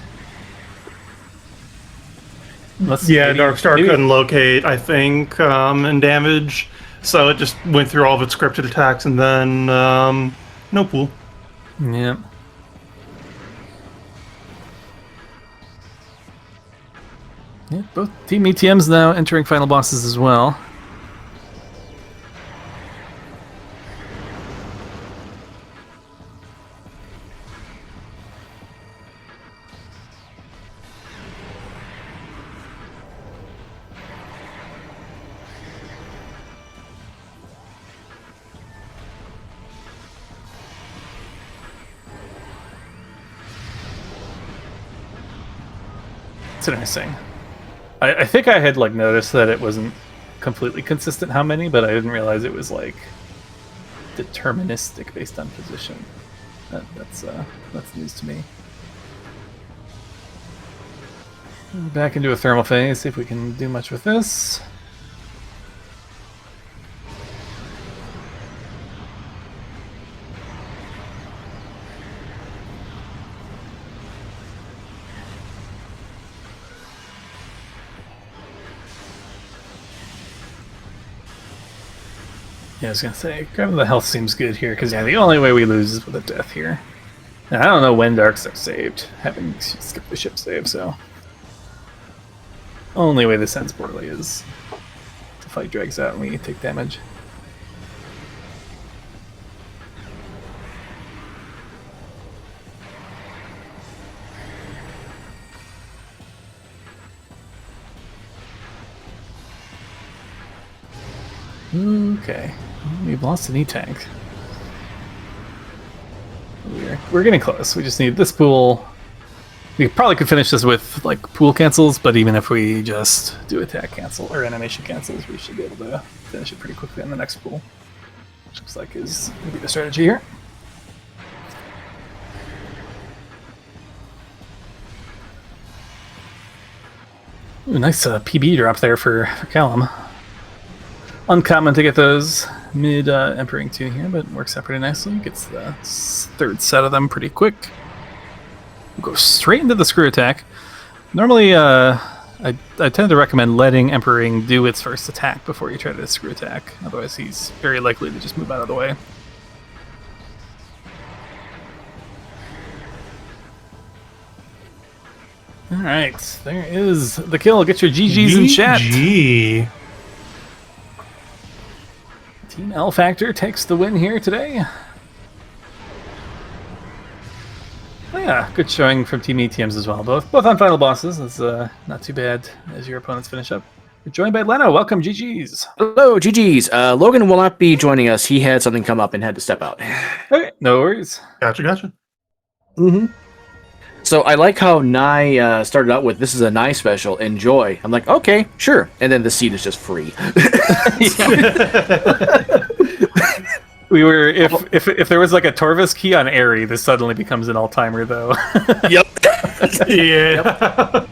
Yeah, Darkstar couldn't locate, I think, and damage. So it just went through all of its scripted attacks and then no pool. Yeah. Yeah, both Team ETMs now entering final bosses as well. It's interesting. I think I had like noticed that it wasn't completely consistent how many, but I didn't realize it was like deterministic based on position. That's news to me. Back into a thermal phase, see if we can do much with this. Yeah, I was gonna say, grabbing the health seems good here, because yeah, the only way we lose is with a death here. Now, I don't know when Darkstar saved, having skipped the ship save, so... Only way this ends poorly is the fight drags out and we take damage. Okay, we've lost an E-tank. We're getting close. We just need this pool. We probably could finish this with like pool cancels, but even if we just do attack cancel or animation cancels, we should be able to finish it pretty quickly on the next pool. Which looks like is going to be the strategy here. Ooh, nice PB drop there for Callum. Uncommon to get those mid Emperor 2 here, but works out pretty nicely. Gets the third set of them pretty quick. We'll go straight into the screw attack. Normally, I tend to recommend letting Emperor do its first attack before you try to screw attack. Otherwise, he's very likely to just move out of the way. All right, there is the kill. Get your GGs in chat. GG. Team L Factor takes the win here today. Oh yeah, good showing from Team ETMs as well. Both on final bosses. That's not too bad as your opponents finish up. You're joined by Leno. Welcome, GGs. Hello, GG's. Logan will not be joining us. He had something come up and had to step out. Okay, no worries. Gotcha. Mm-hmm. So I like how Nye started out with, "This is a Nye special. Enjoy." I'm like, okay, sure. And then the seat is just free. We were if there was like a Torvis key on Airy, this suddenly becomes an all-timer though. Yep. Yeah. Yep.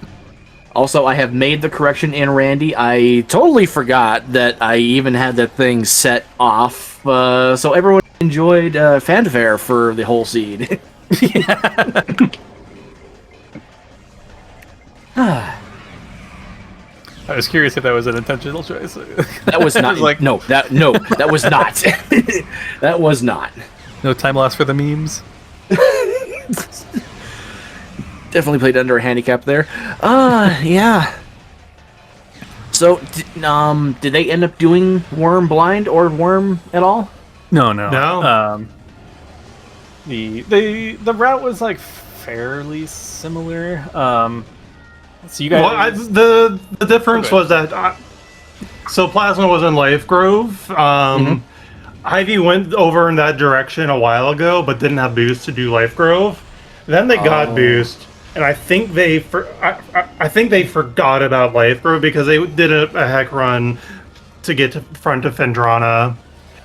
Also, I have made the correction in Randy. I totally forgot that I even had that thing set off, so everyone enjoyed fanfare for the whole seed. Yeah. I was curious if that was an intentional choice. That was not. like, no, that was not. That was not. No time loss for the memes. Definitely played under a handicap there. Yeah. So, did they end up doing Worm Blind or Worm at all? No. No. The route was like fairly similar. So you guys. Well, the difference was that so Plasma was in Life Grove. Ivy went over in that direction a while ago, but didn't have boost to do Life Grove. Then they got boost, and I think they forgot about Life Grove because they did a heck run to get to front of Fendrana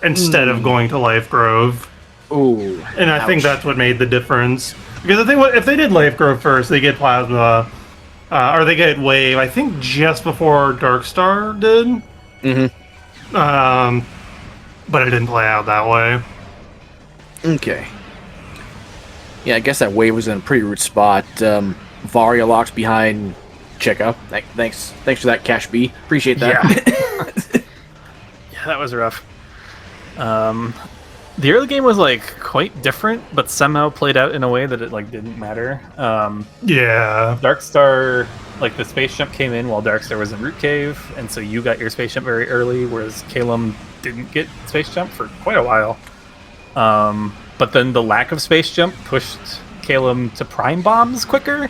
instead of going to Life Grove. Ooh. And I think that's what made the difference. Because I think if they did Life Grove first, they get Plasma. Or they get Wave, I think just before Darkstar did. But it didn't play out that way. Okay. Yeah, I guess that Wave was in a pretty root spot. Varia locks behind Cheka. Thanks for that, Cash B. Appreciate that. Yeah. Yeah, that was rough. The early game was like quite different, but somehow played out in a way that it like didn't matter. Yeah. Darkstar, like the space jump came in while Darkstar was in Root Cave, and so you got your space jump very early, whereas Calum didn't get space jump for quite a while. But then the lack of space jump pushed Calum to prime bombs quicker,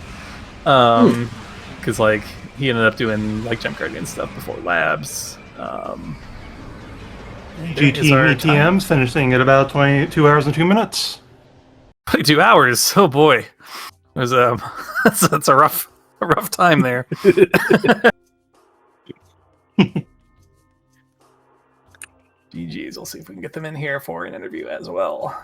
because like he ended up doing like Jump Guardian stuff before labs. GT ETMs finishing at about 22 hours and 2 minutes. 22 hours. Oh boy, it was that's a rough time there. GG's. We'll see if we can get them in here for an interview as well.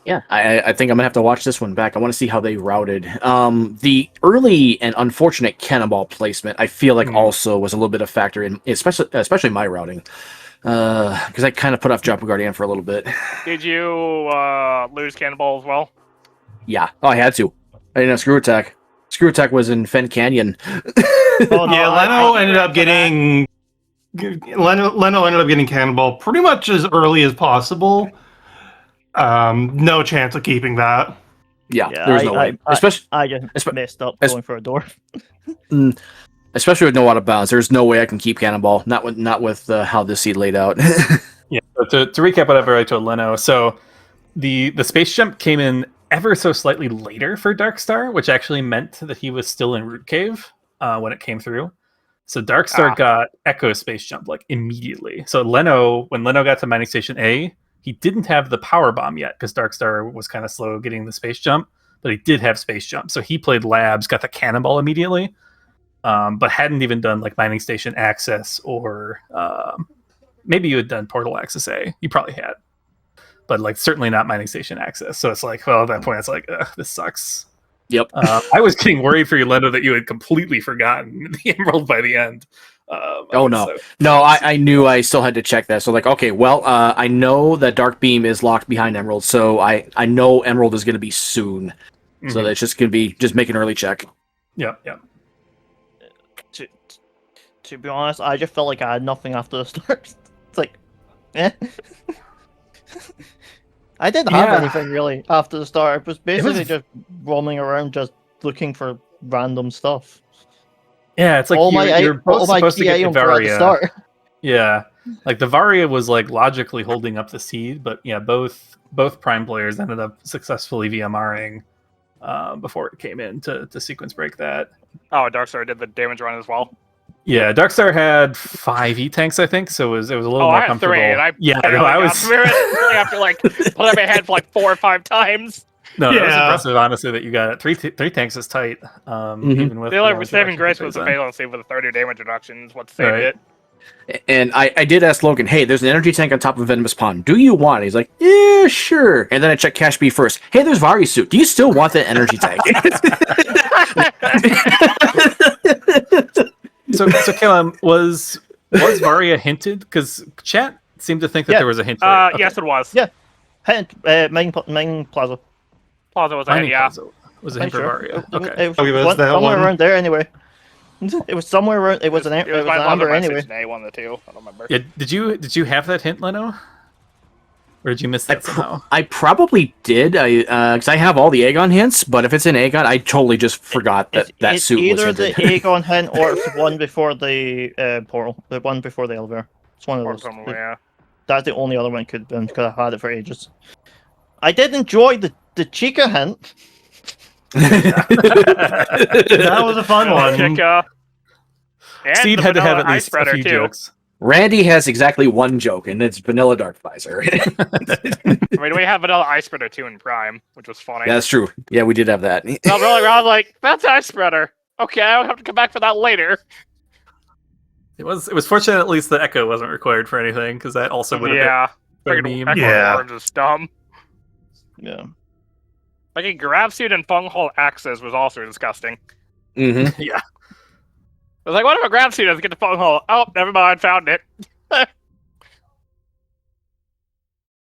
Yeah, I think I'm gonna have to watch this one back. I want to see how they routed. The early and unfortunate cannonball placement, I feel like also was a little bit of factor in, especially my routing, because I kind of put off Jump Guardian for a little bit. Did you lose cannonball as well? Yeah, I had to. I didn't have Screw Attack. Screw Attack was in Fen Canyon. Yeah, Leno ended up getting cannonball pretty much as early as possible. No chance of keeping that. Yeah, there's no way. Especially, I just messed up going for a door. Especially with no out of bounds, there's no way I can keep cannonball. Not with how this seed laid out. Yeah. So to recap whatever I told Leno, so the space jump came in ever so slightly later for Darkstar, which actually meant that he was still in Root Cave when it came through. So Darkstar got Echo space jump like immediately. So when Leno got to mining station A, he didn't have the power bomb yet because Darkstar was kind of slow getting the space jump, but he did have space jump. So he played labs, got the cannonball immediately, but hadn't even done like mining station access or maybe you had done portal access A. You probably had, but like certainly not mining station access. So it's like, well, at that point, it's like, this sucks. Yep. I was getting worried for you, Leno, that you had completely forgotten the emerald by the end. I knew I still had to check that. So like, okay, well, I know that Dark Beam is locked behind Emerald, so I know Emerald is going to be soon. So that's just going to be just make an early check. Yeah. To be honest, I just felt like I had nothing after the start. It's like, eh. I didn't have Yeah. anything really after the start. It was basically was- just roaming around, just looking for random stuff. Yeah, it's like you're both supposed to get the throughout the Varia. start. Yeah, like the Varia was like logically holding up the seed, but yeah, both Prime players ended up successfully VMRing before it came in to sequence break that. Oh, Darkstar did the damage run as well. Yeah, Darkstar had 5 E-tanks, I think, so it was a little Oh, more I had comfortable. 3, and I I was through it really after like put up my head for like 4 or 5 times. no, it was Yeah. impressive, honestly, that you got it. Three tanks is tight. Even with The only launch saving reduction grace phase was the on. payload save with the 30 damage reduction is what saved Right. it. And I did ask Logan, hey, there's an energy tank on top of Venomous Pond. Do you want it? He's like, yeah, sure. And then I checked Cash B first. Hey, there's Vari suit. Do you still want that energy tank? So Calum, was Varia hinted? Because chat seemed to think that Yeah. there was a hint. For it. Okay. Yes, it was. Yeah. Hint, Main Plaza. Plaza was Mining ahead, yeah. Plaza was a hint for Sure. Varia. It, Okay. it was Okay, that's that somewhere one. around there anyway. It was somewhere around. It was an It was amber my anyway. Today, one of the two. I don't remember. Yeah, did you have that hint, Leno? Or did you miss that somehow? I probably did, because I have all the Aegon hints, but if it's an Aegon, I totally just forgot that It's suit was either the hinted. Aegon hint or it's the one before the portal, the one before the elevator. It's one of Or those. somewhere, yeah. That's the only other one it could have been because I had it for ages. I did enjoy the Chica hint. That was a fun one. Chica. And Seed the had to have vanilla at ice least a spreader few too. jokes. Randy has exactly one joke, and it's Vanilla Dark Visor. I mean, we have vanilla ice spreader too in Prime, which was funny. Yeah, that's true. Yeah, we did have that. So I'm rolling around like, that's ice spreader. Okay, I'll have to come back for that later. It was fortunate at least the echo wasn't required for anything, because that also would have Yeah. been a Freaking meme. Echo Yeah. Orange is dumb. Yeah. Like a grab suit and Fung Hole axes was also disgusting. Mm-hmm. Yeah. I was like, what if a grab suit doesn't get the Fung Hole? Oh, never mind, found it.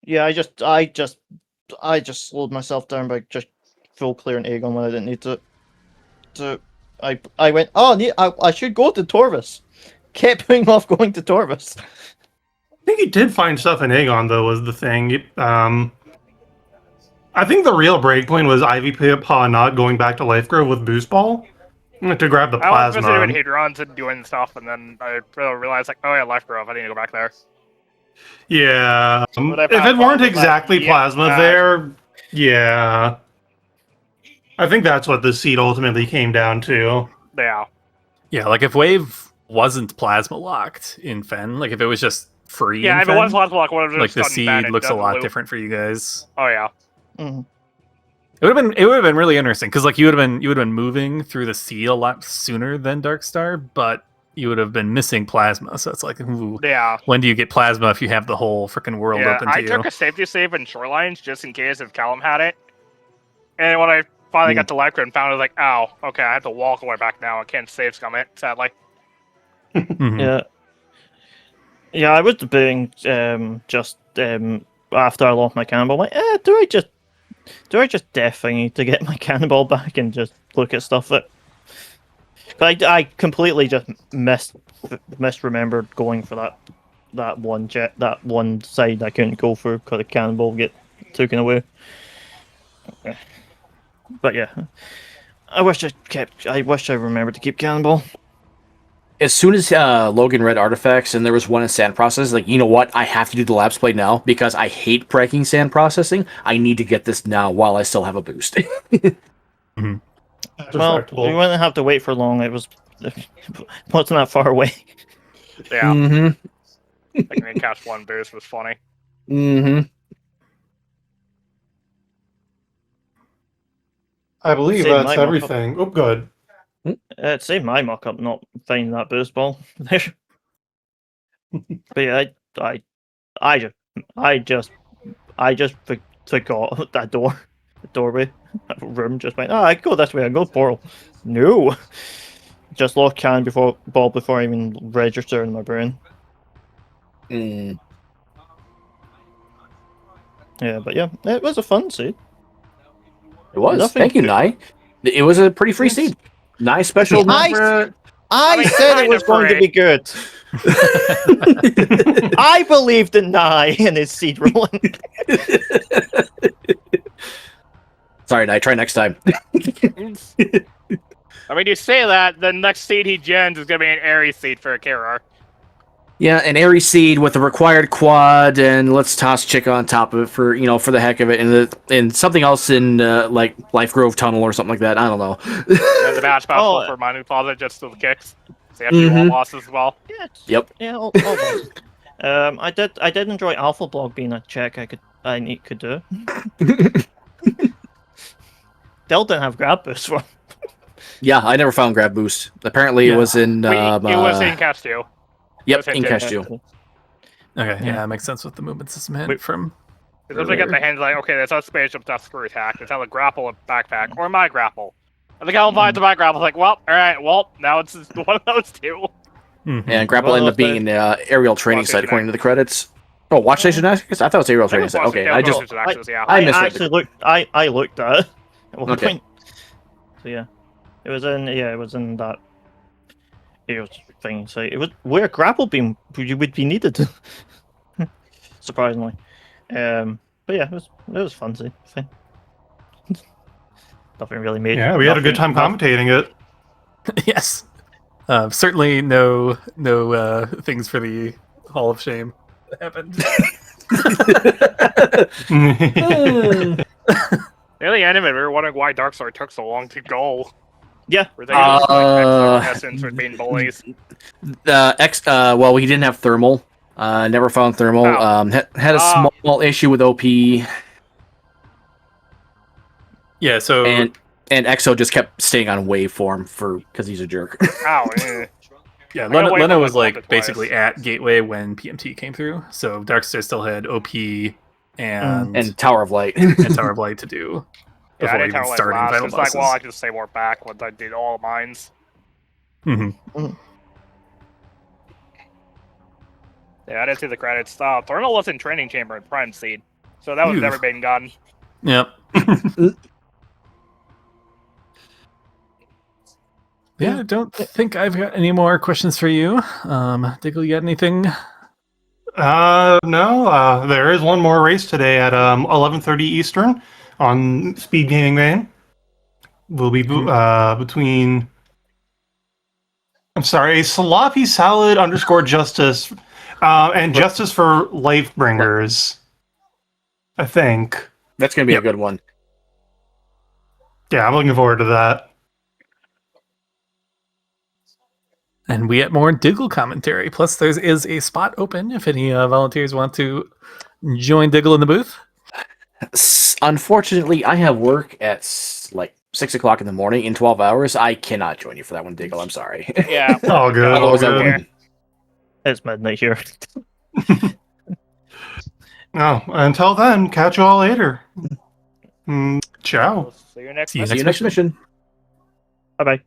Yeah, I just slowed myself down by just full clearing Aegon when I didn't need to. I went, oh, I should go to Torvis. Kept putting off going to Torvis. I think he did find stuff in Aegon, though, was the thing. I think the real breakpoint was Ivy Paw not going back to Life Grove with Boost Ball to grab the I was busy doing plasma. hate runs and doing stuff, and then I realized, like, oh yeah, Life Grove, I need to go back there. Yeah. But I If found it weren't plasma, exactly yeah, plasma there, yeah. I think that's what the seed ultimately came down to. Yeah. Yeah, like if Wave wasn't plasma locked in Fen, like if it was just free Yeah, in if it Fen, was Plasma Lock, would have like just the done seed bad and looks a done the lot loop. different for you guys. Oh yeah. Mhm. It would have been really interesting because like you would have been moving through the sea a lot sooner than Darkstar, but you would have been missing plasma. So it's like, ooh, Yeah. when do you get plasma if you have the whole freaking world Yeah, open to I you? took a safety save in Shorelines just in case if Callum had it. And when I finally got to Life Grove and found it, I was like, oh, okay, I have to walk all the way back now. I can't save scum it, sadly. Mhm. Yeah. Yeah, I was debating just after I lost my cannonball, like, do I just death thingy to get my cannonball back and just look at stuff that I completely just misremembered going for that one side I couldn't go through because the cannonball get taken away. But yeah, I wish I remembered to keep cannonball. As soon as Logan read artifacts and there was one in sand process, like, you know what? I have to do the labs play now because I hate breaking sand processing. I need to get this now while I still have a boost. Well, Respectable. we wouldn't have to wait for long. It wasn't that far away. Yeah, Mm-hmm. like me catch one boost was funny. Mm-hmm. I believe Same that's night, everything. Oh, good. It saved my mock-up not finding that boost ball there. But yeah, I just forgot that door, the doorway, that room. Just went, I go this way. I go portal. No, just lost cannon before I even registered in my brain. Mm. Yeah, but yeah, it was a fun seed. It was. Nothing Thank you, to- Nye. It was a pretty free seed. Nice special. I mean, said it was going to be good. I believed in Nye and his seed rolling. Sorry, I try next time. I mean, you say that, the next seed he gens is going to be an Aries seed for a Kirar. Yeah, an airy seed with a required quad, and let's toss Chick on top of it for for the heck of it, and something else in like Life Grove Tunnel or something like that. I don't know. And the match possible for my new closet just for the kicks. So you have to do all losses as well. Yeah. Yep. Yeah. Almost. I did enjoy Alpha Blog being a check I could do. Dell didn't have grab boost for. Yeah, I never found grab boost. Apparently, it was in. It was in Cast 2. Yep, in Cash 2. Okay, yeah, it makes sense with the movement system hint from. Because if they get the hands like, okay, that's not spaceship, that's screw attack. It's not a grapple, a backpack, or my grapple. And the Calum finds my grapple, like, well, alright, well, now it's just one of those two. And grapple ended up being an aerial training site according to the credits. Oh, watch station access? I thought it was aerial training site. Okay, I misread looked at it at one Okay. point. So yeah, it was in that aerial thing. So it was where grapple beam would be needed. Surprisingly, but yeah, it was fun to see. Nothing really made. Yeah, we had a good time commentating it. Yes. Certainly no things for the Hall of Shame that happened. Near the end of it, we were wondering why Darkstar took so long to go. Yeah. Were they just like essence with being bullies? Well, he didn't have thermal. Never found thermal. Had a small issue with OP. Yeah, so and Exo just kept staying on waveform because he's a jerk. Ow, yeah. Yeah, Leno was like basically at Gateway when PMT came through, so Darkstar still had OP and Tower of Light and Tower of Light to do Yeah, I before didn't even tell starting last. Vital It's like, Bosses. well, I could stay more back once I did all mines. Mm-hmm. Yeah, I didn't see the credits. Thermal was in Training Chamber in Prime Seed, so that was never been done. Yep. Yeah, I don't think I've got any more questions for you. Diggle, you got anything? No. There is one more race today at 11:30 Eastern on SpeedGaming Main. Will be between. I'm sorry, Sloppy Salad _ Justice, and Justice for Lifebringers. I think. That's gonna be a good one. Yeah, I'm looking forward to that. And we get more Diggle commentary. Plus, there is a spot open if any volunteers want to join Diggle in the booth. Unfortunately, I have work at like 6 o'clock in the morning in 12 hours. I cannot join you for that one, Diggle. I'm sorry. Yeah. All good. All Otherwise, I good. wouldn't. It's midnight here. No, until then, catch you all later. Ciao. See you next See you See you next mission. Bye bye.